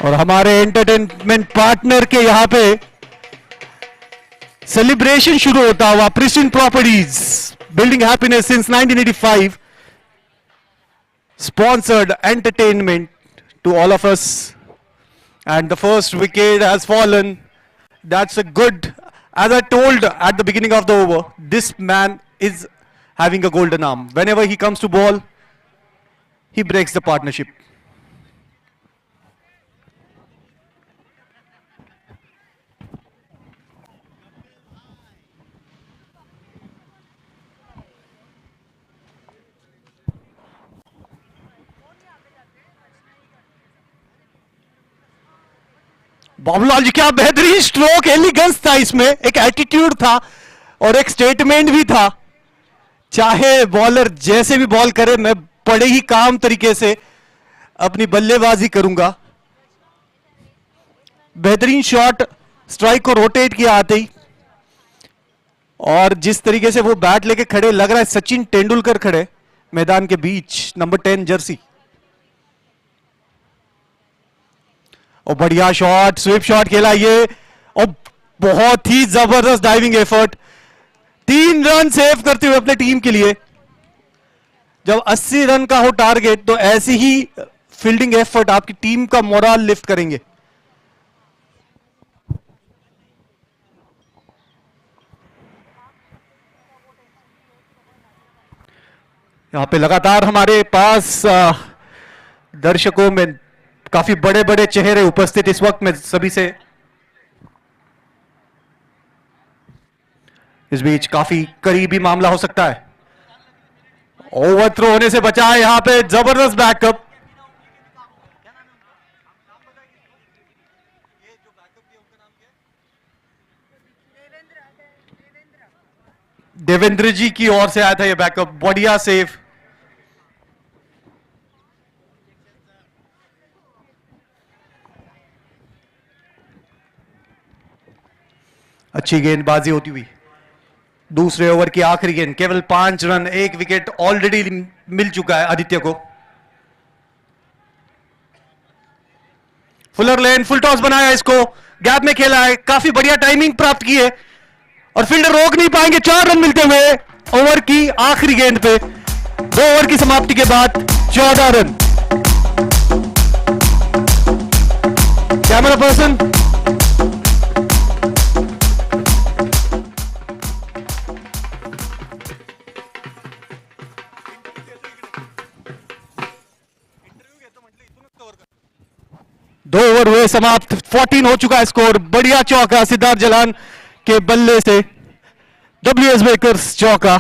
और हमारे एंटरटेनमेंट पार्टनर के यहां पे सेलिब्रेशन शुरू होता हुआ pristine properties building happiness since 1985 sponsored entertainment to all of us, and the first wicket has fallen. That's a good, as I told at the beginning of the over, this man is having a golden arm. Whenever he comes to ball, he breaks the partnership. Babulal ji क्या बेहतरीन stroke, elegance था इसमें, एक attitude था और एक statement भी था। चाहे बॉलर जैसे भी बॉल करे, मैं बड़े ही काम तरीके से अपनी बल्लेबाजी करूंगा। बेहतरीन शॉट, स्ट्राइक को रोटेट किया आते ही, और जिस तरीके से वो बैट लेके खड़े, लग रहा है सचिन तेंदुलकर खड़े मैदान के बीच, नंबर 10 जर्सी। और बढ़िया शॉट, स्विप शॉट खेला ये, और बहुत ही जबरदस्त डाइविंग एफर्ट, 3 रन सेव करते हुए अपने टीम के लिए। जब 80 रन का हो टारगेट, तो ऐसी ही फील्डिंग एफर्ट आपकी टीम का मोरल लिफ्ट करेंगे। यहां पे लगातार हमारे पास दर्शकों में काफी बड़े बड़े चेहरे उपस्थित इस वक्त में सभी से। इस बीच काफी करीबी मामला हो सकता है। ओवर थ्रो होने से बचा है, यहां पे जबरदस्त बैकअप। देवेंद्र जी की ओर से आया था यह बैकअप, बढ़िया सेव। अच्छी गेंदबाजी होती हुई। दूसरे ओवर की आखिरी गेंद, केवल 5 रन, 1 विकेट ऑलरेडी मिल चुका है आदित्य को। फुलर लेन, फुल टॉस बनाया इसको, गैप में खेला है, काफी बढ़िया टाइमिंग प्राप्त की है और फील्डर रोक नहीं पाएंगे। 4 रन मिलते हुए ओवर की आखिरी गेंद पे, 2 ओवर की समाप्ति के बाद 14 रन। कैमरा पर्सन, दो ओवर हुए समाप्त, 14 हो चुका है स्कोर। बढ़िया चौका सिद्धार्थ जलान के बल्ले से, WS बेकर्स चौका।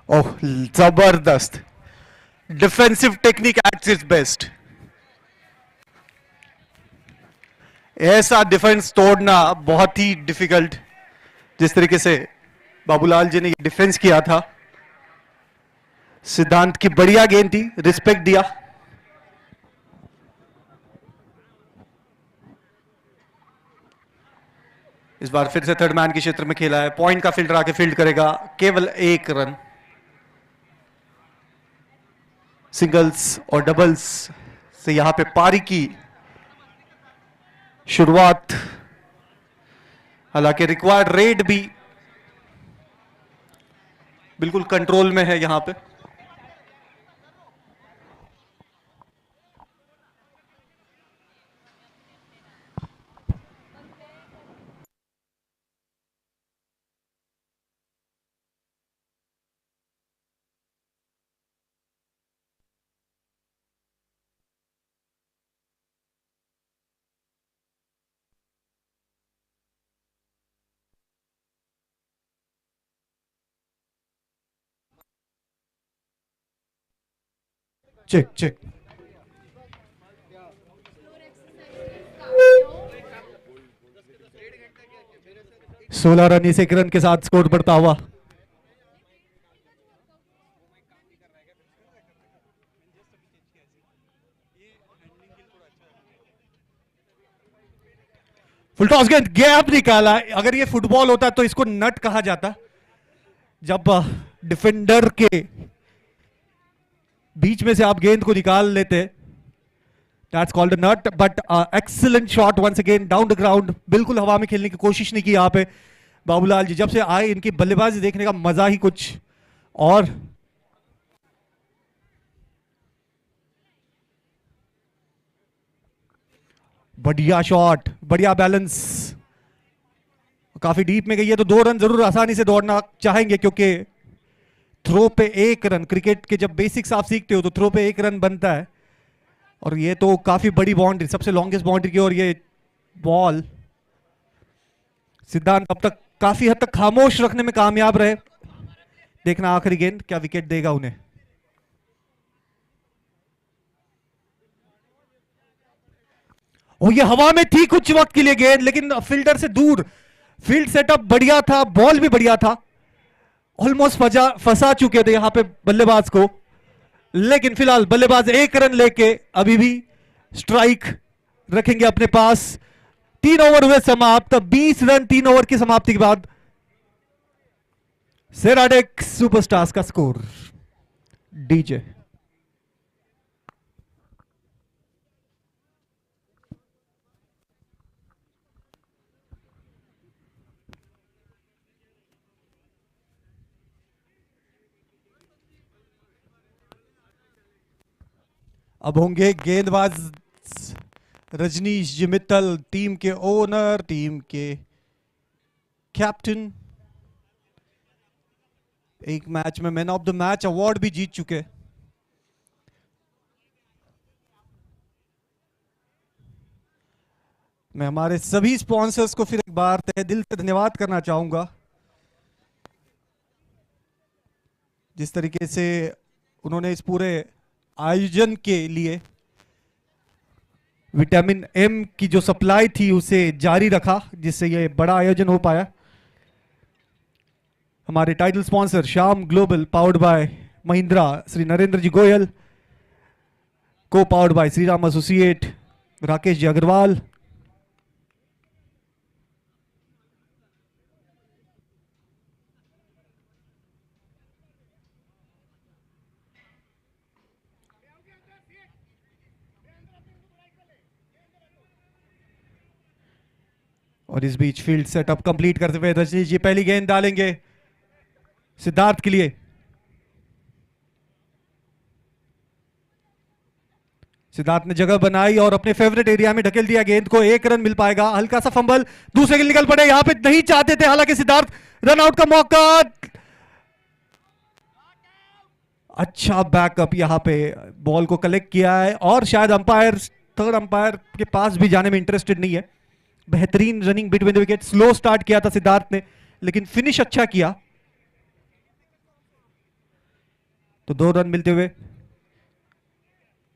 ओह, जबरदस्त defensive technique at its best. ऐसा डिफेंस तोड़ना बहुत ही डिफिकल्ट, जिस तरीके से बाबूलाल जी ने ये डिफेंस किया था। सिद्धांत की बढ़िया गेंद थी, रिस्पेक्ट दिया। इस बार फिर से थर्ड मैन के क्षेत्र में खेला है, पॉइंट का फील्डर आके फील्ड करेगा, केवल 1 रन। सिंगल्स और डबल्स से यहां पे पारी की शुरुआत, हालांकि रिक्वायर्ड रेट भी बिल्कुल कंट्रोल में है यहां पे। Check check. सोलह रन इस एक रन के साथ स्कोर बढ़ता हुआ। फुल टॉस गेंद, गैप निकाला। अगर ये फुटबॉल होता तो इसको नट कहा जाता। जब डिफेंडर के बीच में से आप गेंद को निकाल लेते, that's called a nut. But excellent shot once again down the ground. बिल्कुल हवा में खेलने की कोशिश नहीं की यहाँ पे बाबूलाल जी। जब से आए इनकी बल्लेबाजी देखने का मजा ही कुछ और। बढ़िया शॉट, बढ़िया बैलेंस, काफी डीप में गई है तो 2 रन जरूर आसानी से दौड़ना चाहेंगे, क्योंकि थ्रो पे 1 रन, क्रिकेट के जब बेसिक्स आप सीखते हो तो थ्रो पे 1 रन बनता है। और ये तो काफी बड़ी बाउंड्री, सबसे लॉन्गेस्ट बाउंड्री की, और ये बॉल सिद्धांत अब तक काफी हद तक खामोश रखने में कामयाब रहे। देखना आखिरी गेंद क्या विकेट देगा उन्हें। और ये हवा में थी कुछ वक्त के लिए गेंद, लेकिन फील्डर से दूर। फील्ड सेटअप बढ़िया था, बॉल भी बढ़िया था, ऑलमोस्ट फंसा चुके थे यहां पे बल्लेबाज को। लेकिन फिलहाल बल्लेबाज 1 रन लेके अभी भी स्ट्राइक रखेंगे अपने पास। 3 ओवर हुए समाप्त, 20 रन 3 ओवर की समाप्ति के बाद। सेराटेक सुपरस्टार्स का स्कोर डीजे। अब होंगे गेंदबाज रजनीश जी मित्तल, टीम के ओनर, टीम के कैप्टन, एक मैच में man of the match award भी जीत चुके। मैं हमारे सभी स्पॉन्सर्स को फिर एक बार तहे दिल से धन्यवाद करना चाहूंगा, जिस तरीके से उन्होंने इस पूरे आयोजन के लिए विटामिन एम की जो सप्लाई थी उसे जारी रखा, जिससे ये बड़ा आयोजन हो पाया। हमारे title sponsor Shyam Global, powered by Mahindra, Shri Narendra ji Goyal, co powered by Shri Ram Associate, Rakesh ji Agarwal. और इस बीच फील्ड सेटअप कंप्लीट करते हुए रजनीश जी पहली गेंद डालेंगे सिद्धार्थ के लिए। सिद्धार्थ ने जगह बनाई और अपने फेवरेट एरिया में ढकेल दिया गेंद को। 1 रन मिल पाएगा। हल्का सा फंबल, दूसरे गेंद निकल पड़े, यहां पे नहीं चाहते थे हालांकि सिद्धार्थ। रन आउट का मौका, अच्छा बैकअप, यहां पे बॉल को कलेक्ट किया है और शायद अंपायर, थर्ड अंपायर के पास भी जाने में इंटरेस्टेड नहीं है। बेहतरीन running between the wicket. Slow start किया था सिद्धार्थ ने, लेकिन फिनिश अच्छा किया। तो 2 रन मिलते हुए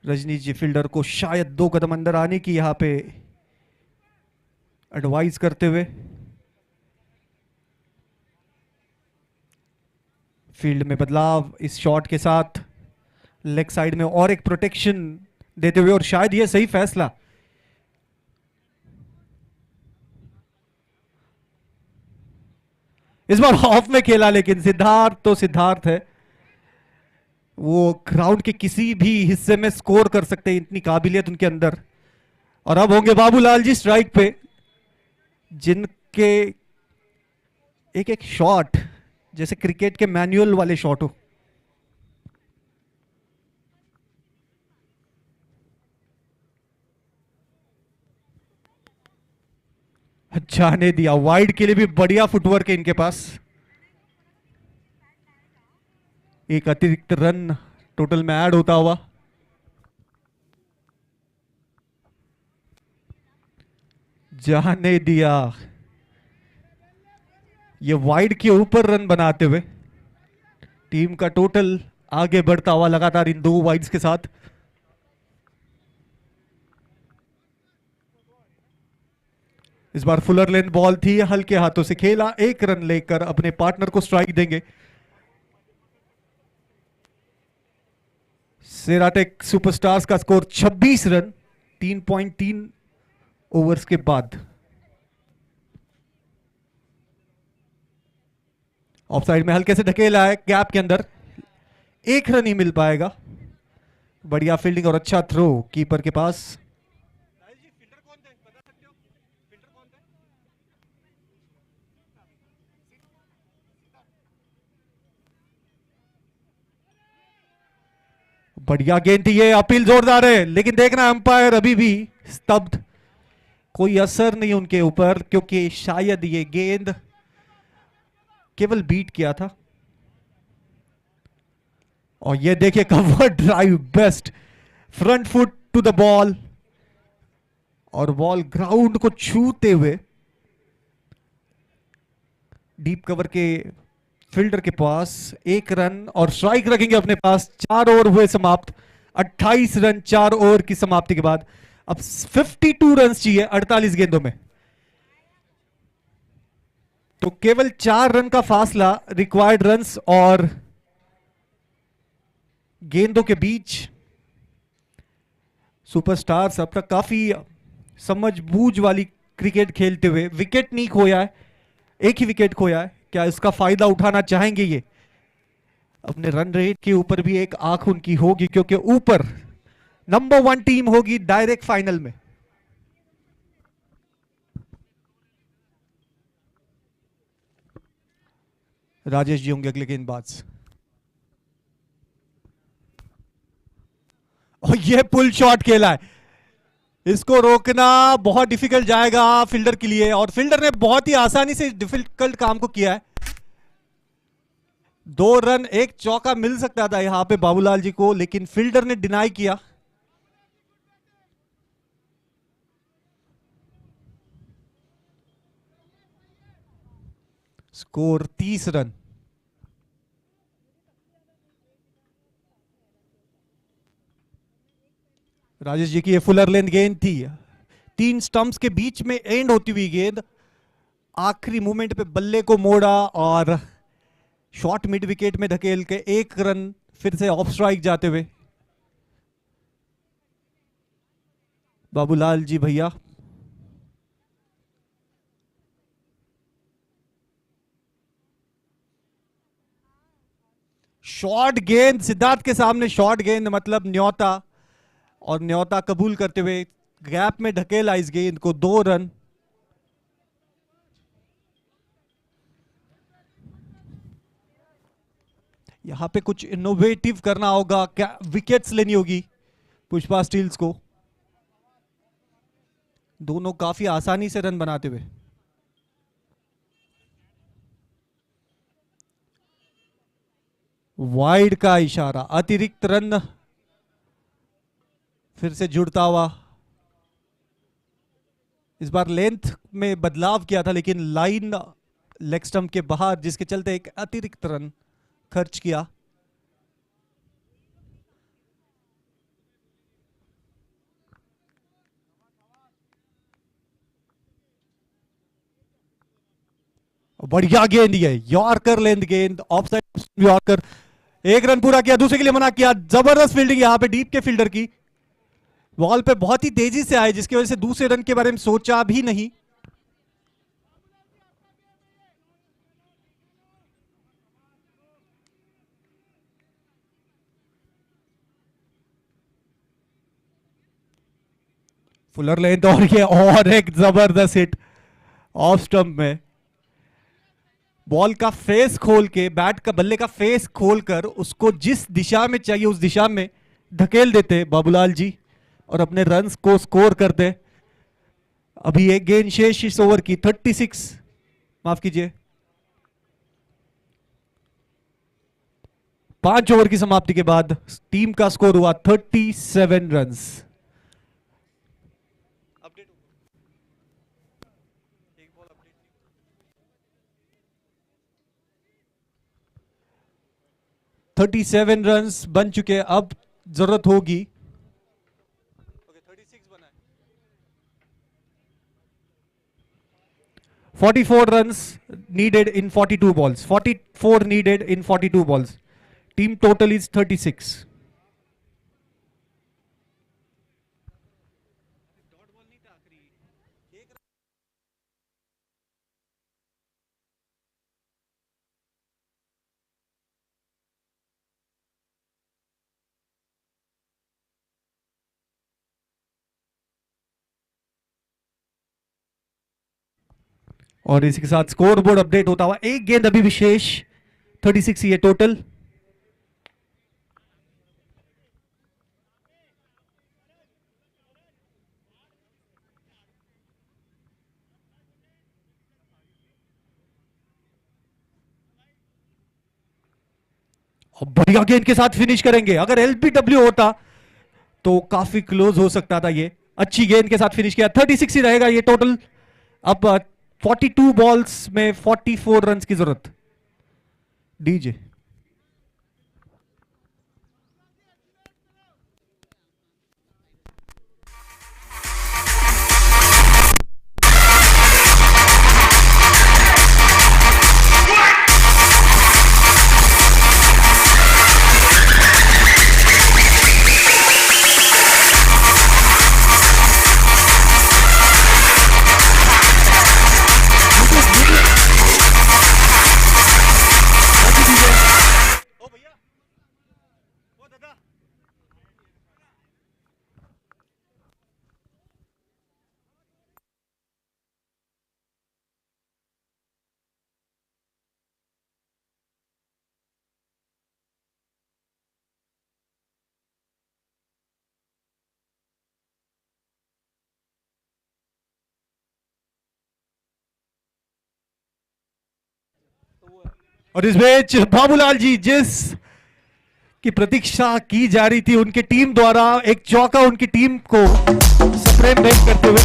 रजनीश जी फील्डर को शायद 2 कदम अंदर आने की यहां पे एडवाइस करते हुए फील्ड में बदलाव इस शॉट के साथ, लेग साइड में और एक प्रोटेक्शन देते हुए, और शायद यह सही फैसला। इस बार ऑफ में खेला, लेकिन सिद्धार्थ तो सिद्धार्थ है, वो ग्राउंड के किसी भी हिस्से में स्कोर कर सकते हैं, इतनी काबिलियत उनके अंदर। और अब होंगे बाबूलाल जी स्ट्राइक पे, जिनके एक एक शॉट जैसे क्रिकेट के मैनुअल वाले शॉट हो। अच्छा ने दिया, वाइड के लिए भी बढ़िया फुटवर्क है इनके पास। एक अतिरिक्त रन टोटल में ऐड होता हुआ। जाने दिया, ये वाइड के ऊपर रन बनाते हुए टीम का टोटल आगे बढ़ता हुआ लगातार इन 2 वाइड्स के साथ। इस बार फुलर लेंथ बॉल थी, हल्के हाथों से खेला, 1 रन लेकर अपने पार्टनर को स्ट्राइक देंगे। सेराटेक सुपरस्टार्स का स्कोर 26 रन 3.3 ओवर्स के बाद। ऑफसाइड में हल्के से ढकेला है, गैप के अंदर 1 रन ही मिल पाएगा। बढ़िया फील्डिंग और अच्छा थ्रो कीपर के पास। बढ़िया गेंद थी ये, अपील जोरदार है, लेकिन देखना अंपायर अभी भी स्तब्ध, कोई असर नहीं उनके ऊपर, क्योंकि शायद ये गेंद केवल बीट किया था। और ये देखिए cover drive best, front foot to the ball और बॉल ग्राउंड को छूते हुए डीप कवर के फील्डर के पास 1 रन और स्ट्राइक रखेंगे अपने पास। 4 ओवर हुए समाप्त, 28 रन 4 ओवर की समाप्ति के बाद। अब 52 रन चाहिए 48 गेंदों में, तो केवल 4 रन का फासला रिक्वायर्ड रन्स और गेंदों के बीच। सुपरस्टार्स अब तक काफी समझबूझ वाली क्रिकेट खेलते हुए विकेट नहीं खोया है, 1 ही विकेट खोया है। क्या इसका फायदा उठाना चाहेंगे ये? अपने रन रेट के ऊपर भी एक आंख उनकी होगी, क्योंकि ऊपर नंबर 1 टीम होगी डायरेक्ट फाइनल में। राजेश जी होंगे अगले गेंदबाज। और ये पुल शॉट खेला है, इसको रोकना बहुत डिफिकल्ट जाएगा फील्डर के लिए, और फील्डर ने बहुत ही आसानी से डिफिकल्ट काम को किया है। 2 रन 1 चौका मिल सकता था यहां पे बाबूलाल जी को, लेकिन फील्डर ने डिनाई किया। Score 30 run. राजेश जी की ये फुलर लेंथ गेंद थी, 3 स्टंप्स के बीच में एंड होती हुई गेंद, आखिरी मोमेंट पे बल्ले को मोड़ा और शॉर्ट मिड विकेट में धकेल के 1 रन फिर से ऑफ स्ट्राइक जाते हुए। बाबूलाल जी भैया शॉर्ट गेंद, सिद्धार्थ के सामने शॉर्ट गेंद मतलब न्योता, और न्योता कबूल करते हुए गैप में ढकेला इस गेंद को। 2 रन। यहां पे कुछ इनोवेटिव करना होगा, क्या विकेट्स लेनी होगी पुष्पा स्टील्स को। दोनों काफी आसानी से रन बनाते हुए। वाइड का इशारा, अतिरिक्त रन फिर से जुड़ता हुआ। इस बार लेंथ में बदलाव किया था, लेकिन लाइन लेग स्टंप के बाहर, जिसके चलते एक अतिरिक्त रन खर्च किया। बढ़िया गेंद है, यॉर्कर लेंथ गेंद, ऑफ साइड यॉर्कर। 1 रन पूरा किया, दूसरे के लिए मना किया। जबरदस्त फील्डिंग यहां पे डीप के फील्डर की, बॉल पे बहुत ही तेजी से आए, जिसकी वजह से दूसरे रन के बारे में सोचा भी नहीं। फुलर लेंथ और ये और एक जबरदस्त हिट ऑफ स्टंप में। बॉल का फेस खोल के, बैट का बल्ले का फेस खोलकर उसको जिस दिशा में चाहिए उस दिशा में धकेल देते बाबूलाल जी और अपने रन्स को स्कोर करते। अभी एक गेंद शेष इस ओवर की, 36, माफ कीजिए 5 ओवर की समाप्ति के बाद टीम का स्कोर हुआ 37 रन्स। 37 रन्स बन चुके हैं, अब जरूरत होगी 44 runs needed in 42 balls. 44 needed in 42 balls. Team total is 36. और इसी के साथ स्कोर बोर्ड अपडेट होता हुआ, एक गेंद अभी विशेष, 36 ये टोटल। और बढ़िया गेंद के साथ फिनिश करेंगे। अगर एलबीडब्ल्यू होता तो काफी क्लोज हो सकता था। ये अच्छी गेंद के साथ फिनिश किया, 36 ही रहेगा ये टोटल। अब 42 बॉल्स में 44 रन्स की जरूरत। डीजे और इस बीच बाबूलाल जी, जिस की प्रतीक्षा की जा रही थी उनकी टीम द्वारा, एक चौका उनकी टीम को सुप्रीम बेट करते हुए।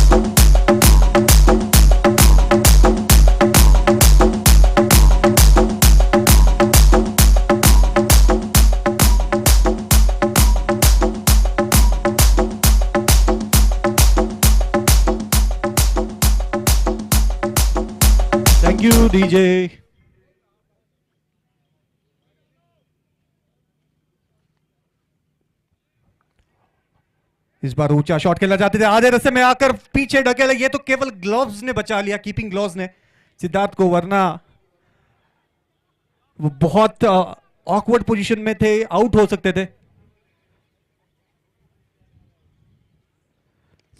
Thank you DJ. इस बार ऊंचा शॉट खेलना चाहते थे, आधे रस्ते में आकर पीछे ढकेला। ये तो केवल ग्लव्स ने बचा लिया, कीपिंग ग्लव्स ने सिद्धार्थ को, वरना वो बहुत ऑकवर्ड पोजीशन में थे, आउट हो सकते थे।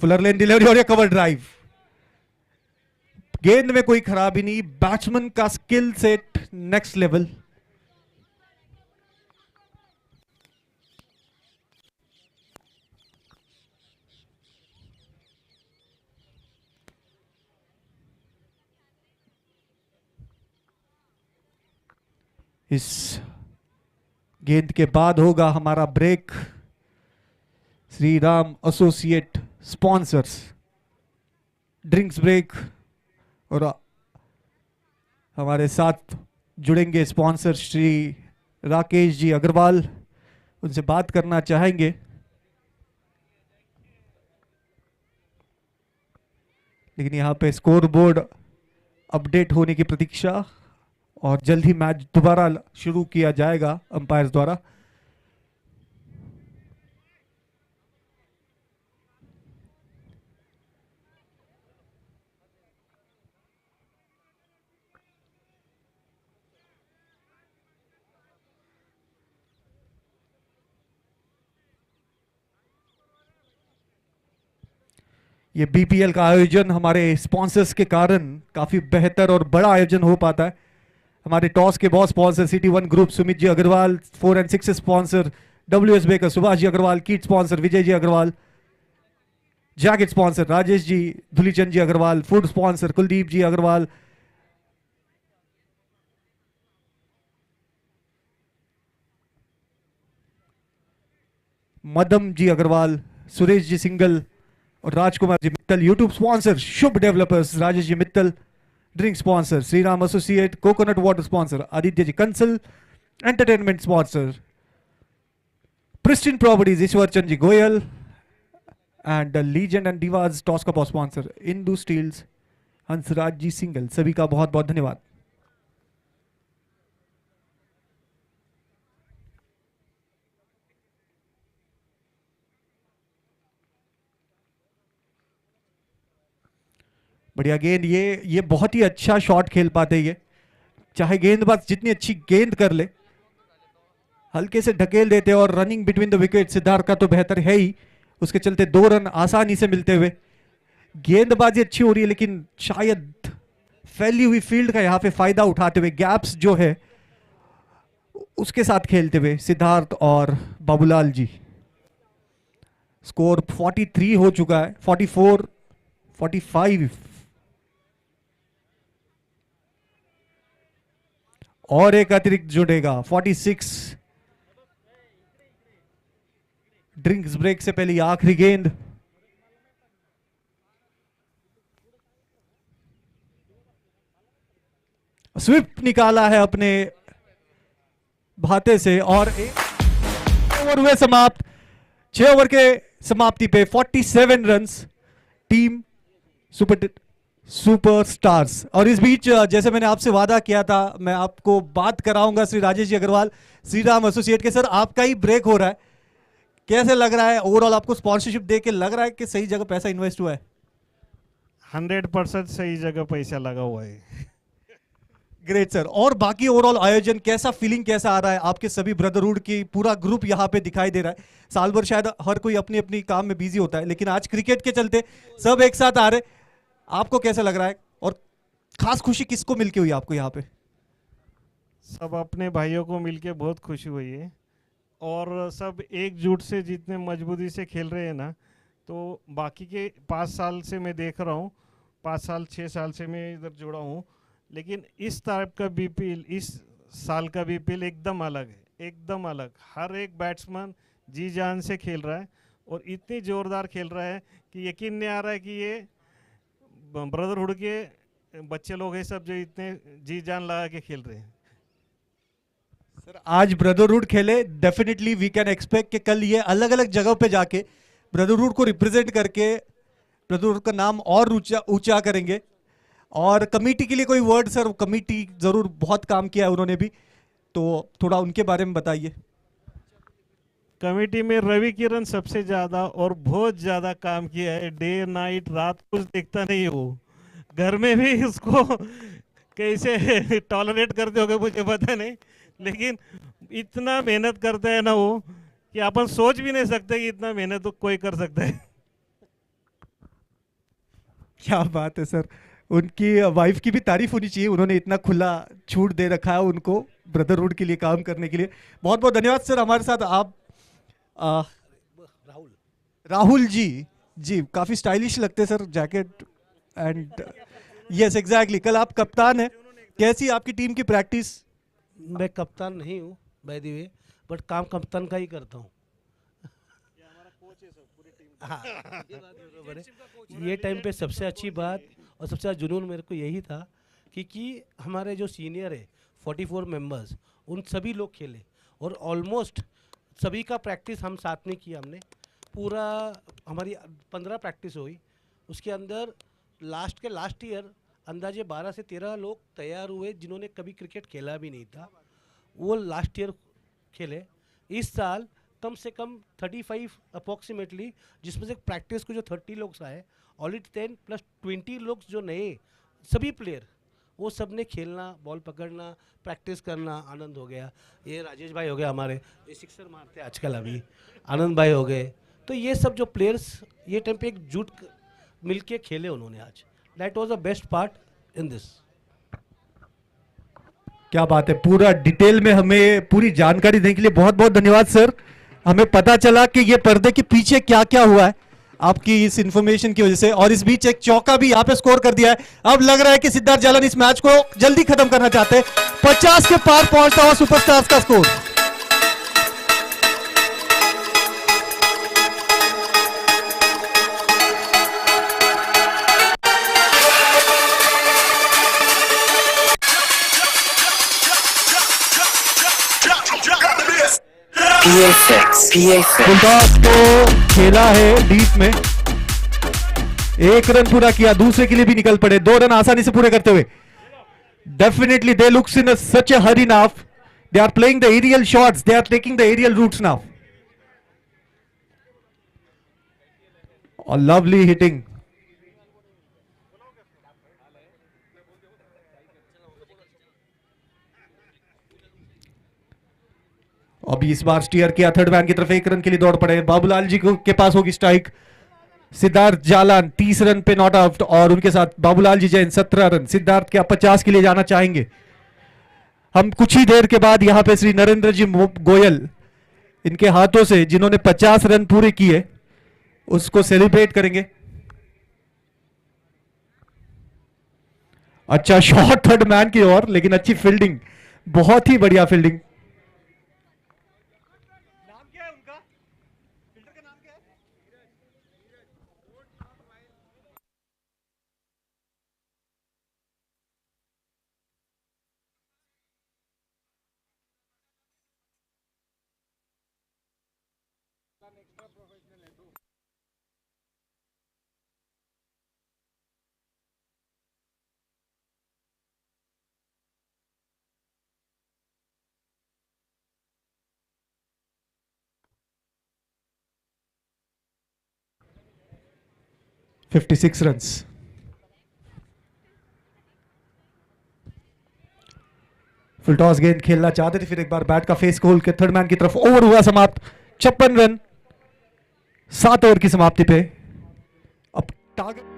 फुलर लेन डिलीवरी और ये कवर ड्राइव। गेंद में कोई खराबी नहीं, बैट्समैन का स्किल सेट नेक्स्ट लेवल। इस गेंद के बाद होगा हमारा break. Shri Ram associate sponsors drinks break, और हमारे साथ जुड़ेंगे स्पॉन्सर श्री राकेश जी अग्रवाल, उनसे बात करना चाहेंगे। लेकिन यहाँ पे स्कोर बोर्ड अपडेट होने की प्रतीक्षा, और जल्द ही मैच दोबारा शुरू किया जाएगा अंपायर्स द्वारा। ये बीपीएल का आयोजन हमारे स्पॉन्सर्स के कारण काफी बेहतर और बड़ा आयोजन हो पाता है। हमारे टॉस के boss sponsor City One Group Sumit ji Agarwal, 4 और 6 sponsor WS Baker Subhash ji Agarwal, kit sponsor Vijay ji Agarwal, jacket sponsor Rajesh ji Dhulichand ji Agarwal, food sponsor Kuldeep ji Agarwal, Madam ji Agarwal, Suresh ji Singhal और Rajkumar ji Mittal. YouTube sponsor Shubh Developers Rajesh ji Mittal, drink sponsor Shri Ram Associate, coconut water sponsor Aditya ji Kansal, entertainment sponsor, Pristine Properties, Ishwar Chandji Goyal, and the Legend and Divas Toss Cup sponsor, Indu Steels, Hansraj ji Singhal. सभी का बहुत बहुत धन्यवाद. बढ़िया गेंद. ये बहुत ही अच्छा शॉट खेल पाते ये, चाहे गेंदबाज जितनी अच्छी गेंद कर ले, हल्के से ढकेल देते और running between the wicket. Siddharth का तो बेहतर है ही, उसके चलते 2 रन आसानी से मिलते हुए. गेंदबाजी अच्छी हो रही है, लेकिन शायद फैली हुई फील्ड का यहां पे फायदा उठाते हुए, गैप्स जो है उसके साथ खेलते हुए सिद्धार्थ और बाबूलाल जी. स्कोर 43 हो चुका है, 44, 45 और एक अतिरिक्त जुड़ेगा, 46. ड्रिंक्स ब्रेक से पहले आखिरी गेंद. स्विप निकाला है अपने भाते से और 1 ओवर हुए समाप्त. 6 ओवर के समाप्ति पे 47 रन्स टीम सुपर स्टार्स. और इस बीच जैसे मैंने आपसे वादा किया था, मैं आपको बात कराऊंगा श्री राजेश जी अग्रवाल, श्री राम एसोसिएट के. सर, आपका ही ब्रेक हो रहा है, कैसे लग रहा है ओवरऑल? आपको स्पॉन्सरशिप देके लग रहा है कि सही जगह पैसा इन्वेस्ट हुआ है? 100% सही जगह पैसा लगा हुआ है. Great sir. और बाकी ओवरऑल आयोजन कैसा, फीलिंग कैसा आ रहा है? आपके सभी ब्रदरहुड की पूरा ग्रुप यहाँ पे दिखाई दे रहा है. साल भर शायद हर कोई अपनी अपनी काम में बिजी होता है, लेकिन आज क्रिकेट के चलते सब एक साथ आ रहे. आपको कैसा लग रहा है और खास खुशी किसको मिलके हुई आपको यहाँ पे? सब अपने भाइयों को मिलके बहुत खुशी हुई है, और सब एकजुट से जितने मजबूती से खेल रहे हैं ना, तो बाकी के 5 साल से मैं देख रहा हूँ, 5 साल 6 साल से मैं इधर जुड़ा हूँ, लेकिन इस टाइप का बीपीएल, इस साल का बीपीएल एकदम अलग है, एकदम अलग. हर एक बैट्समैन जी जान से खेल रहा है और इतनी ज़ोरदार खेल रहा है कि यकीन नहीं आ रहा है कि ये ब्रदरहुड के बच्चे लोग हैं सब, जो इतने जी जान लगा के खेल रहे हैं. सर, आज ब्रदरहुड खेले, डेफिनेटली वी कैन एक्सपेक्ट कि कल ये अलग अलग जगह पे जाके ब्रदरहुड को रिप्रेजेंट करके ब्रदरहुड का नाम और ऊंचा करेंगे. और कमेटी के लिए कोई वर्ड सर? कमेटी जरूर बहुत काम किया है उन्होंने भी, तो थोड़ा उनके बारे में बताइए. कमेटी में रवि किरण सबसे ज़्यादा और बहुत ज़्यादा काम किया है. डे नाइट रात कुछ देखता नहीं वो, घर में भी उसको कैसे टॉलरेट करते होगे मुझे पता नहीं, लेकिन इतना मेहनत करता है ना वो कि अपन सोच भी नहीं सकते कि इतना मेहनत तो कोई कर सकता है. क्या बात है सर. उनकी वाइफ की भी तारीफ होनी चाहिए, उन्होंने इतना खुला छूट दे रखा है उनको ब्रदरहुड के लिए काम करने के लिए. बहुत बहुत धन्यवाद सर. हमारे साथ आप राहुल जी काफी स्टाइलिश लगते sir, jacket and yes exactly. कल आप कप्तान हैं, कैसी आपकी टीम की प्रैक्टिस? मैं कप्तान नहीं हूँ बाय द वे, बट काम कप्तान का ही करता हूँ. हाँ, ये टाइम पे सबसे अच्छी बात और सबसे ज़्यादा जुनून मेरे को यही था कि हमारे जो सीनियर है 44 मेंबर्स, उन सभी लोग खेले और ऑलमोस्ट सभी का प्रैक्टिस हम साथ में किया. हमने पूरा हमारी 15 प्रैक्टिस हुई, उसके अंदर लास्ट ईयर अंदाजे 12 से 13 लोग तैयार हुए जिन्होंने कभी क्रिकेट खेला भी नहीं था, वो लास्ट ईयर खेले. इस साल कम से कम 35 अप्रॉक्सीमेटली, जिसमें से प्रैक्टिस को जो 30 लोग आए, ऑलरेडी 10 + 20 लोग जो नए सभी प्लेयर, वो सब ने खेलना, बॉल पकड़ना, प्रैक्टिस करना. आनंद हो गया, ये राजेश भाई हो गया हमारे, ये सिक्सर मारते हैं आजकल, अभी आनंद भाई हो गए. तो ये सब जो प्लेयर्स ये टाइम पे एकजुट मिलके खेले उन्होंने आज. That was the best part in this. क्या बात है. पूरा डिटेल में हमें पूरी जानकारी देने के लिए बहुत बहुत धन्यवाद सर. हमें पता चला कि ये पर्दे के पीछे क्या क्या हुआ है आपकी इस इंफॉर्मेशन की वजह से. और इस बीच एक चौका भी यहाँ पे स्कोर कर दिया है. अब लग रहा है कि सिद्धार्थ जालन इस मैच को जल्दी खत्म करना चाहते हैं. 50 के पार पहुंचता हुआ सुपरस्टार्स का स्कोर. फुलटॉस को खेला है डीप में, 1 रन पूरा किया, दूसरे के लिए भी निकल पड़े, 2 रन आसानी से पूरे करते हुए. Definitely they looks in such a hurry now. They are playing the aerial shots, they are taking the aerial routes now. A lovely hitting. अभी इस बार स्टीयर किया थर्ड मैन की तरफ, 1 रन के लिए दौड़ पड़े. बाबूलाल जी के पास होगी स्ट्राइक. सिद्धार्थ जालान 30 रन पे नॉट आउट और उनके साथ बाबूलाल जी जैन 17 रन. सिद्धार्थ क्या 50 के लिए जाना चाहेंगे? हम कुछ ही देर के बाद यहां पे श्री नरेंद्र जी गोयल इनके हाथों से जिन्होंने 50 रन पूरे किए उसको सेलिब्रेट करेंगे. अच्छा शॉट थर्ड मैन की ओर, लेकिन अच्छी फील्डिंग, बहुत ही बढ़िया फील्डिंग. नाम क्या है उनका? फील्डर का नाम क्या है? 56 रन्स. फुल टॉस गेंद खेलना चाहते थे, फिर एक बार बैट का फेस खोल के थर्ड मैन की तरफ. ओवर हुआ समाप्त, 56 रन 7 ओवर की समाप्ति पे. अब target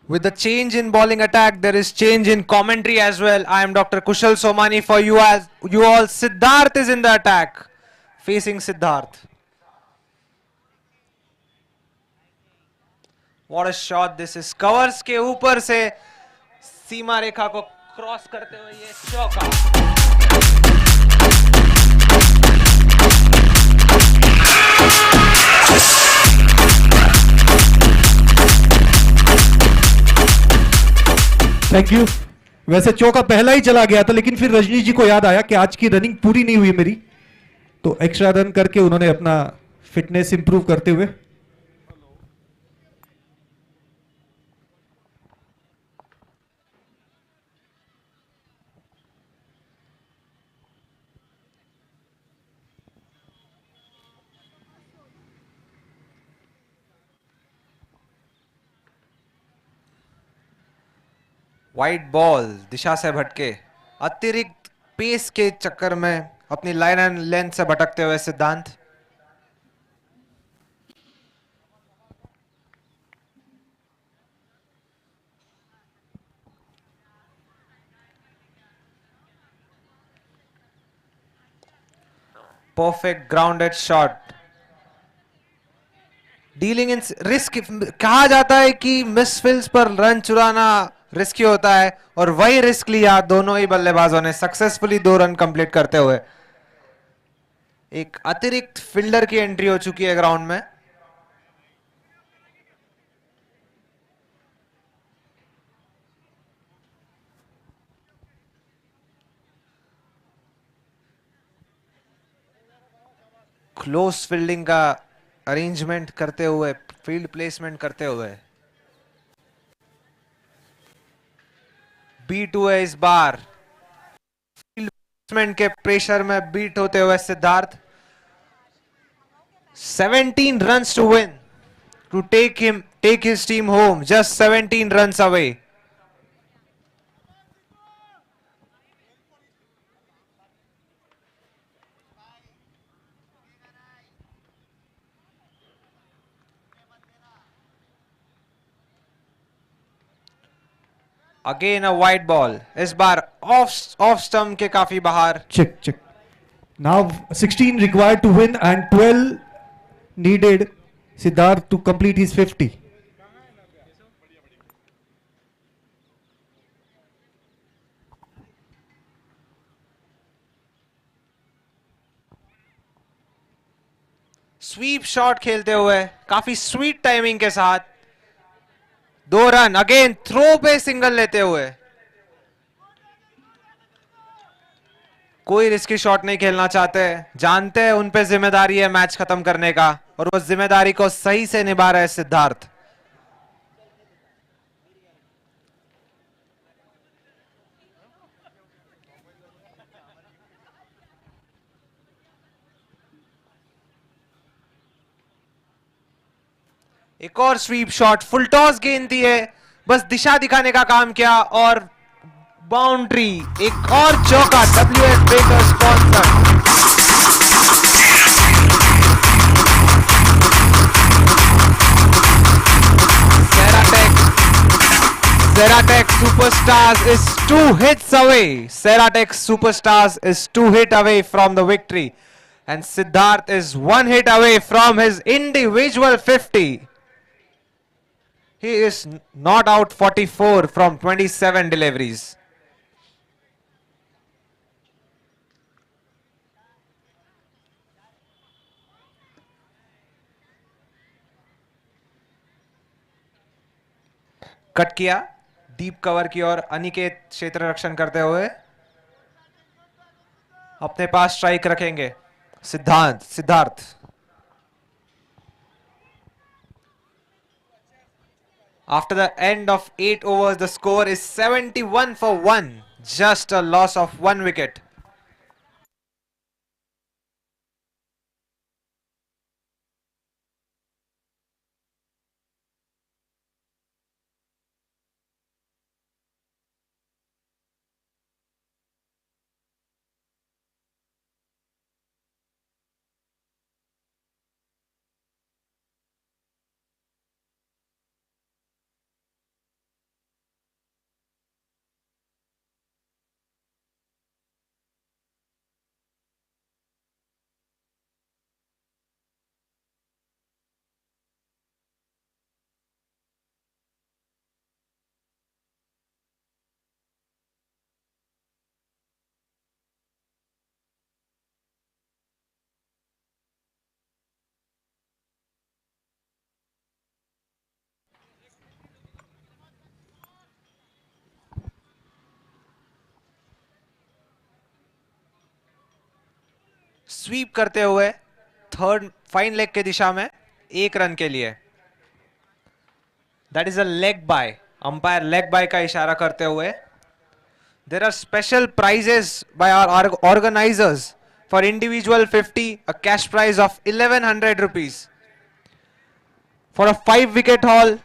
With the change in bowling attack, there is change in commentary as well. I am Dr. Kushal Somani for you all. Siddharth is in the attack, facing Siddharth. What a shot this is. Covers के ऊपर से सीमा रेखा को cross करते हुए ये चौका. Thank you. वैसे चौका पहला ही चला गया था, लेकिन फिर रजनी जी को याद आया कि आज की रनिंग पूरी नहीं हुई मेरी, तो एक्स्ट्रा रन करके उन्होंने अपना फिटनेस इंप्रूव करते हुए वाइड बॉल दिशा से भटके, अतिरिक्त पेस के चक्कर में अपनी लाइन एंड लेंथ से भटकते हुए सिद्धांत. Perfect grounded shot. Dealing in risk, कहा जाता है कि मिसफील्ड्स पर रन चुराना रिस्की होता है, और वही रिस्क लिया दोनों ही बल्लेबाजों ने सक्सेसफुली 2 रन कंप्लीट करते हुए. एक अतिरिक्त फील्डर की एंट्री हो चुकी है ग्राउंड में. क्लोज फील्डिंग का अरेंजमेंट करते हुए, फील्ड प्लेसमेंट करते हुए. बीट हुए इस बार, फील्ड प्लेसमेंट के प्रेशर में बीट होते हुए Siddharth. 17 runs to win. to take his team home, just 17 runs away. Again a wide ball. इस बार off stump के काफी बाहर. Check. Now 16 required to win and 12 needed Siddharth to complete his 50. Sweep shot खेलते हुए काफी sweet timing के साथ 2 run. Again throw पे सिंगल लेते हुए. कोई रिस्की शॉट नहीं खेलना चाहते, जानते हैं उन पे जिम्मेदारी है मैच खत्म करने का, और उस जिम्मेदारी को सही से निभा रहे सिद्धार्थ. एक और स्वीप शॉट, फुल टॉस गेंद दी है, बस दिशा दिखाने का काम किया और बाउंड्री. एक और चौका. WS Baker sponsor. Ceratec Superstars is 2 hits away. Ceratec Superstars is 2 hits away from the victory, and Siddharth is 1 hit away from his individual 50. He is not out 44 from 27 deliveries. Cut किया deep cover की ओर. अनिकेत क्षेत्र रक्षण करते हुए अपने पास strike रखेंगे Siddharth. After the end of 8 overs, the score is 71 for 1. Just a loss of 1 wicket. SVEEP करते हुए थर्ड फाइन लेग के दिशा में 1 रन के लिए. That is a leg bye. Umpire leg bye का इशारा करते हुए. There are special prizes by our organisers for individual 50, a cash prize of 1100 rupees for a 5 wicket haul.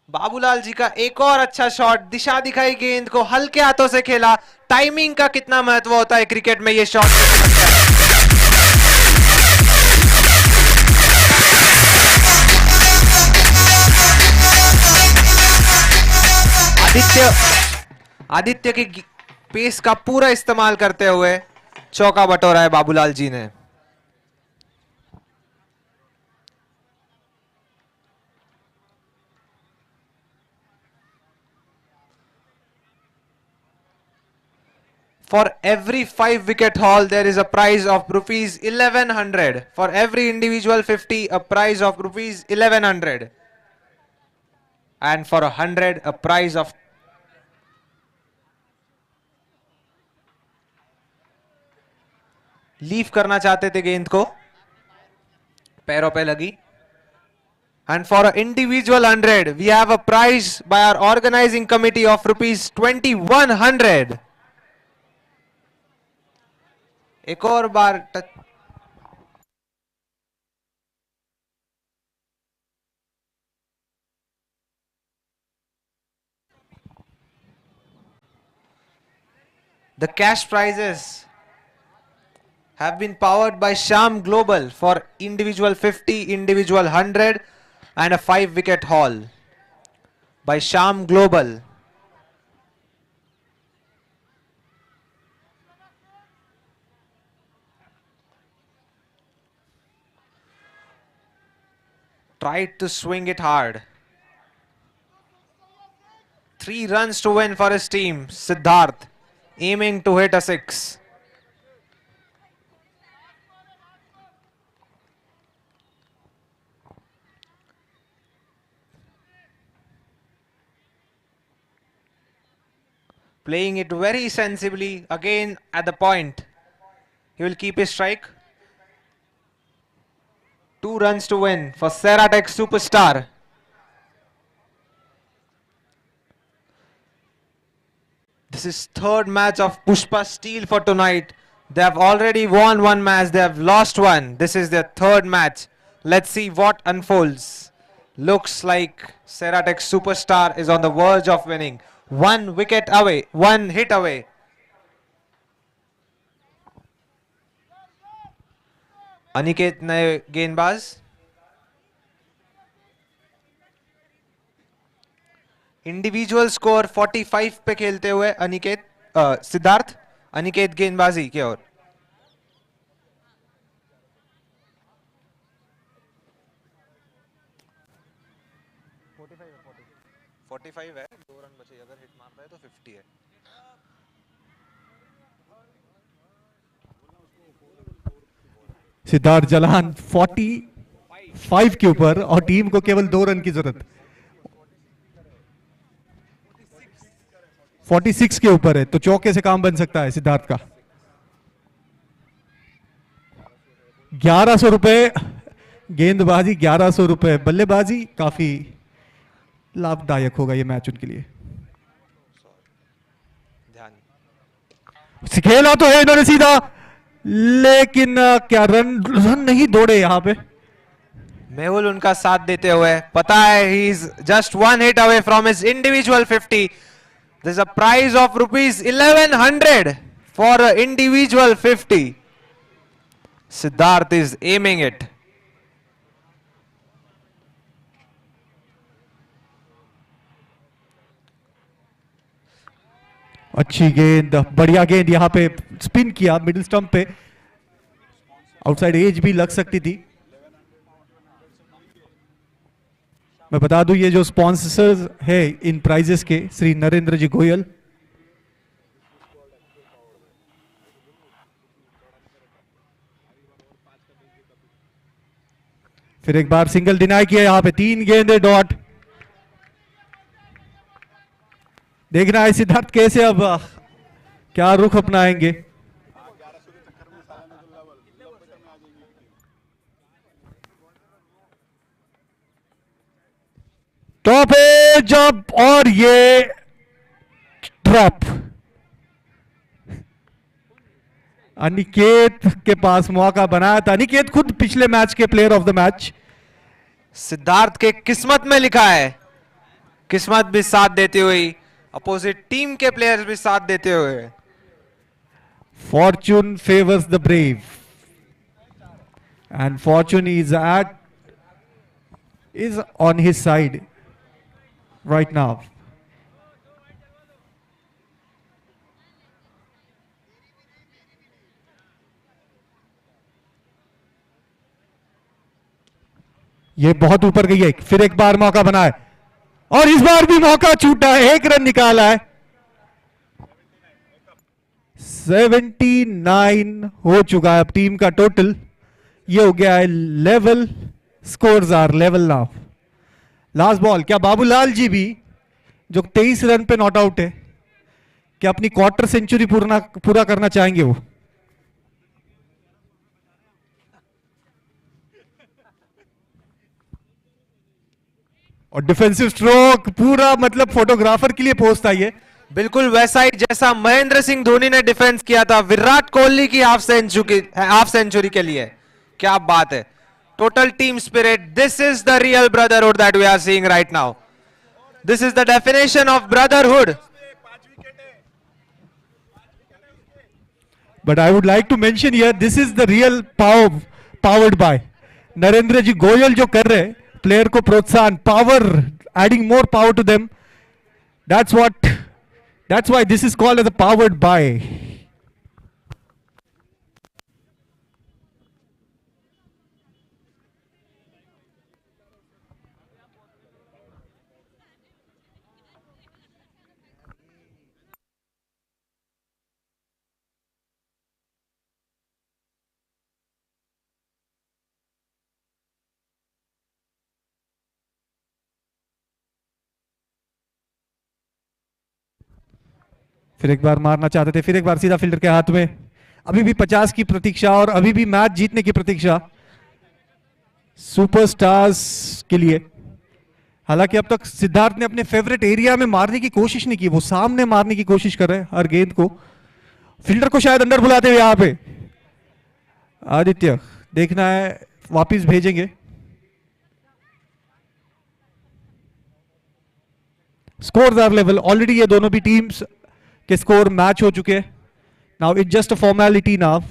Babulal ji का एक और अच्छा शॉट. दिशा दिखाई गेंद को, हल्के हाथों से खेला. टाइमिंग का कितना महत्व होता है क्रिकेट में, ये शॉट. आदित्य की पेस का पूरा इस्तेमाल करते हुए चौका बटोरा है बाबूलाल जी ने. For every 5 wicket haul, there is a prize of rupees 1100. For every individual 50, a prize of rupees 1100. And for 100, a prize of leave करना चाहते थे गेंद को, पैरों पे लगी. And for an individual 100, we have a prize by our organizing committee of rupees 2100. एक और बार The cash prizes have been powered by Sham Global for individual 50, individual 100 and a 5-wicket haul by Sham Global. Tried to swing it hard. 3 runs to win for his team. Siddharth aiming to hit a 6. Playing it very sensibly again at the point. He will keep his strike. 2 runs to win for Ceratec Superstar. This is third match of Pushpa Steel for tonight. They have already won 1 match. They have lost 1. This is their third match. Let's see what unfolds. Looks like Ceratec Superstar is on the verge of winning. 1 wicket away, 1 hit away. Aniket नए गेंदबाज. Individual score 45 पे खेलते हुए अनिकेत सिद्धार्थ. अनिकेत गेंदबाजी की ओर. है 2 run बचे. अगर हिट मारता है तो 50 है. सिद्धार्थ जलान 45 के ऊपर और टीम को केवल 2 रन की जरूरत. 46 के ऊपर है तो चौके से काम बन सकता है सिद्धार्थ का. 1100 रुपए गेंदबाजी, 1100 रुपए बल्लेबाजी. काफी लाभदायक होगा ये मैच उनके लिए. खेला तो है इन्होंने सीधा, लेकिन क्या रन नहीं दौड़े यहां पे. मेहुल उनका साथ देते हुए. पता है he is just 1 hit away from his individual 50. There's a prize of rupees 1100 for an individual 50. Siddharth is aiming it. अच्छी गेंद, बढ़िया गेंद. यहां पे स्पिन किया मिडिल स्टंप पे. आउटसाइड एज भी लग सकती थी. मैं बता दूं ये जो स्पॉन्सर्स है इन प्राइजेस के, श्री नरेंद्र जी गोयल. फिर एक बार सिंगल डिनाई किया. यहां पे 3 गेंदे डॉट. देखना है सिद्धार्थ कैसे अब क्या रुख अपनाएंगे. टॉप एज अप और ये ड्रॉप. अनिकेत के पास मौका बनाया था. अनिकेत खुद पिछले मैच के player of the match. Siddharth के किस्मत में लिखा है. किस्मत भी साथ देती हुई, अपोजिट टीम के प्लेयर्स भी साथ देते हुए. Fortune favours the brave and Fortune is on his side right now. ये बहुत ऊपर गई है. फिर एक बार मौका बना है और इस बार भी मौका छूटा है. 1 रन निकाला है. 79 हो चुका है अब टीम का टोटल. ये हो गया है level. Scores are level now. Last ball. क्या बाबूलाल जी भी जो 23 रन पे नॉट आउट है, क्या अपनी क्वार्टर सेंचुरी पूरा करना चाहेंगे वो? और डिफेंसिव स्ट्रोक पूरा, मतलब फोटोग्राफर के लिए पोस्ट आई है. बिल्कुल वैसा ही जैसा महेंद्र सिंह धोनी ने डिफेंस किया था विराट कोहली की हाफ सेंचुरी के लिए. क्या बात है. Total team spirit. This is the real brotherhood that we are seeing right now. This is the definition of brotherhood. But I would like to mention here, this is the real powered by Narendra ji Goyal जो कर रहे हैं player को प्रोत्साहन, power, adding more power to them. That's why this is called as a powered by. फिर एक बार मारना चाहते थे, फिर एक बार सीधा फील्डर के हाथ में. अभी भी 50 की प्रतीक्षा और अभी भी मैच जीतने की प्रतीक्षा सुपरस्टार्स के लिए. हालांकि अब तक सिद्धार्थ ने अपने फेवरेट एरिया में मारने की कोशिश नहीं की, वो सामने मारने की कोशिश कर रहे हैं हर गेंद को. फील्डर को शायद अंदर बुलाते हुए यहां पे आदित्य देखना है, वापिस भेजेंगे. स्कोर्स आर लेवल ऑलरेडी, ये दोनों भी टीम्स के स्कोर मैच हो चुके हैं. Now it's just a formality. Now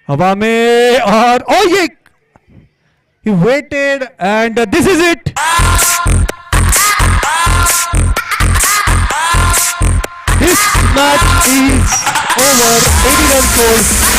हवा में और ये he waited and this is it. This match is over. 80 runs scored.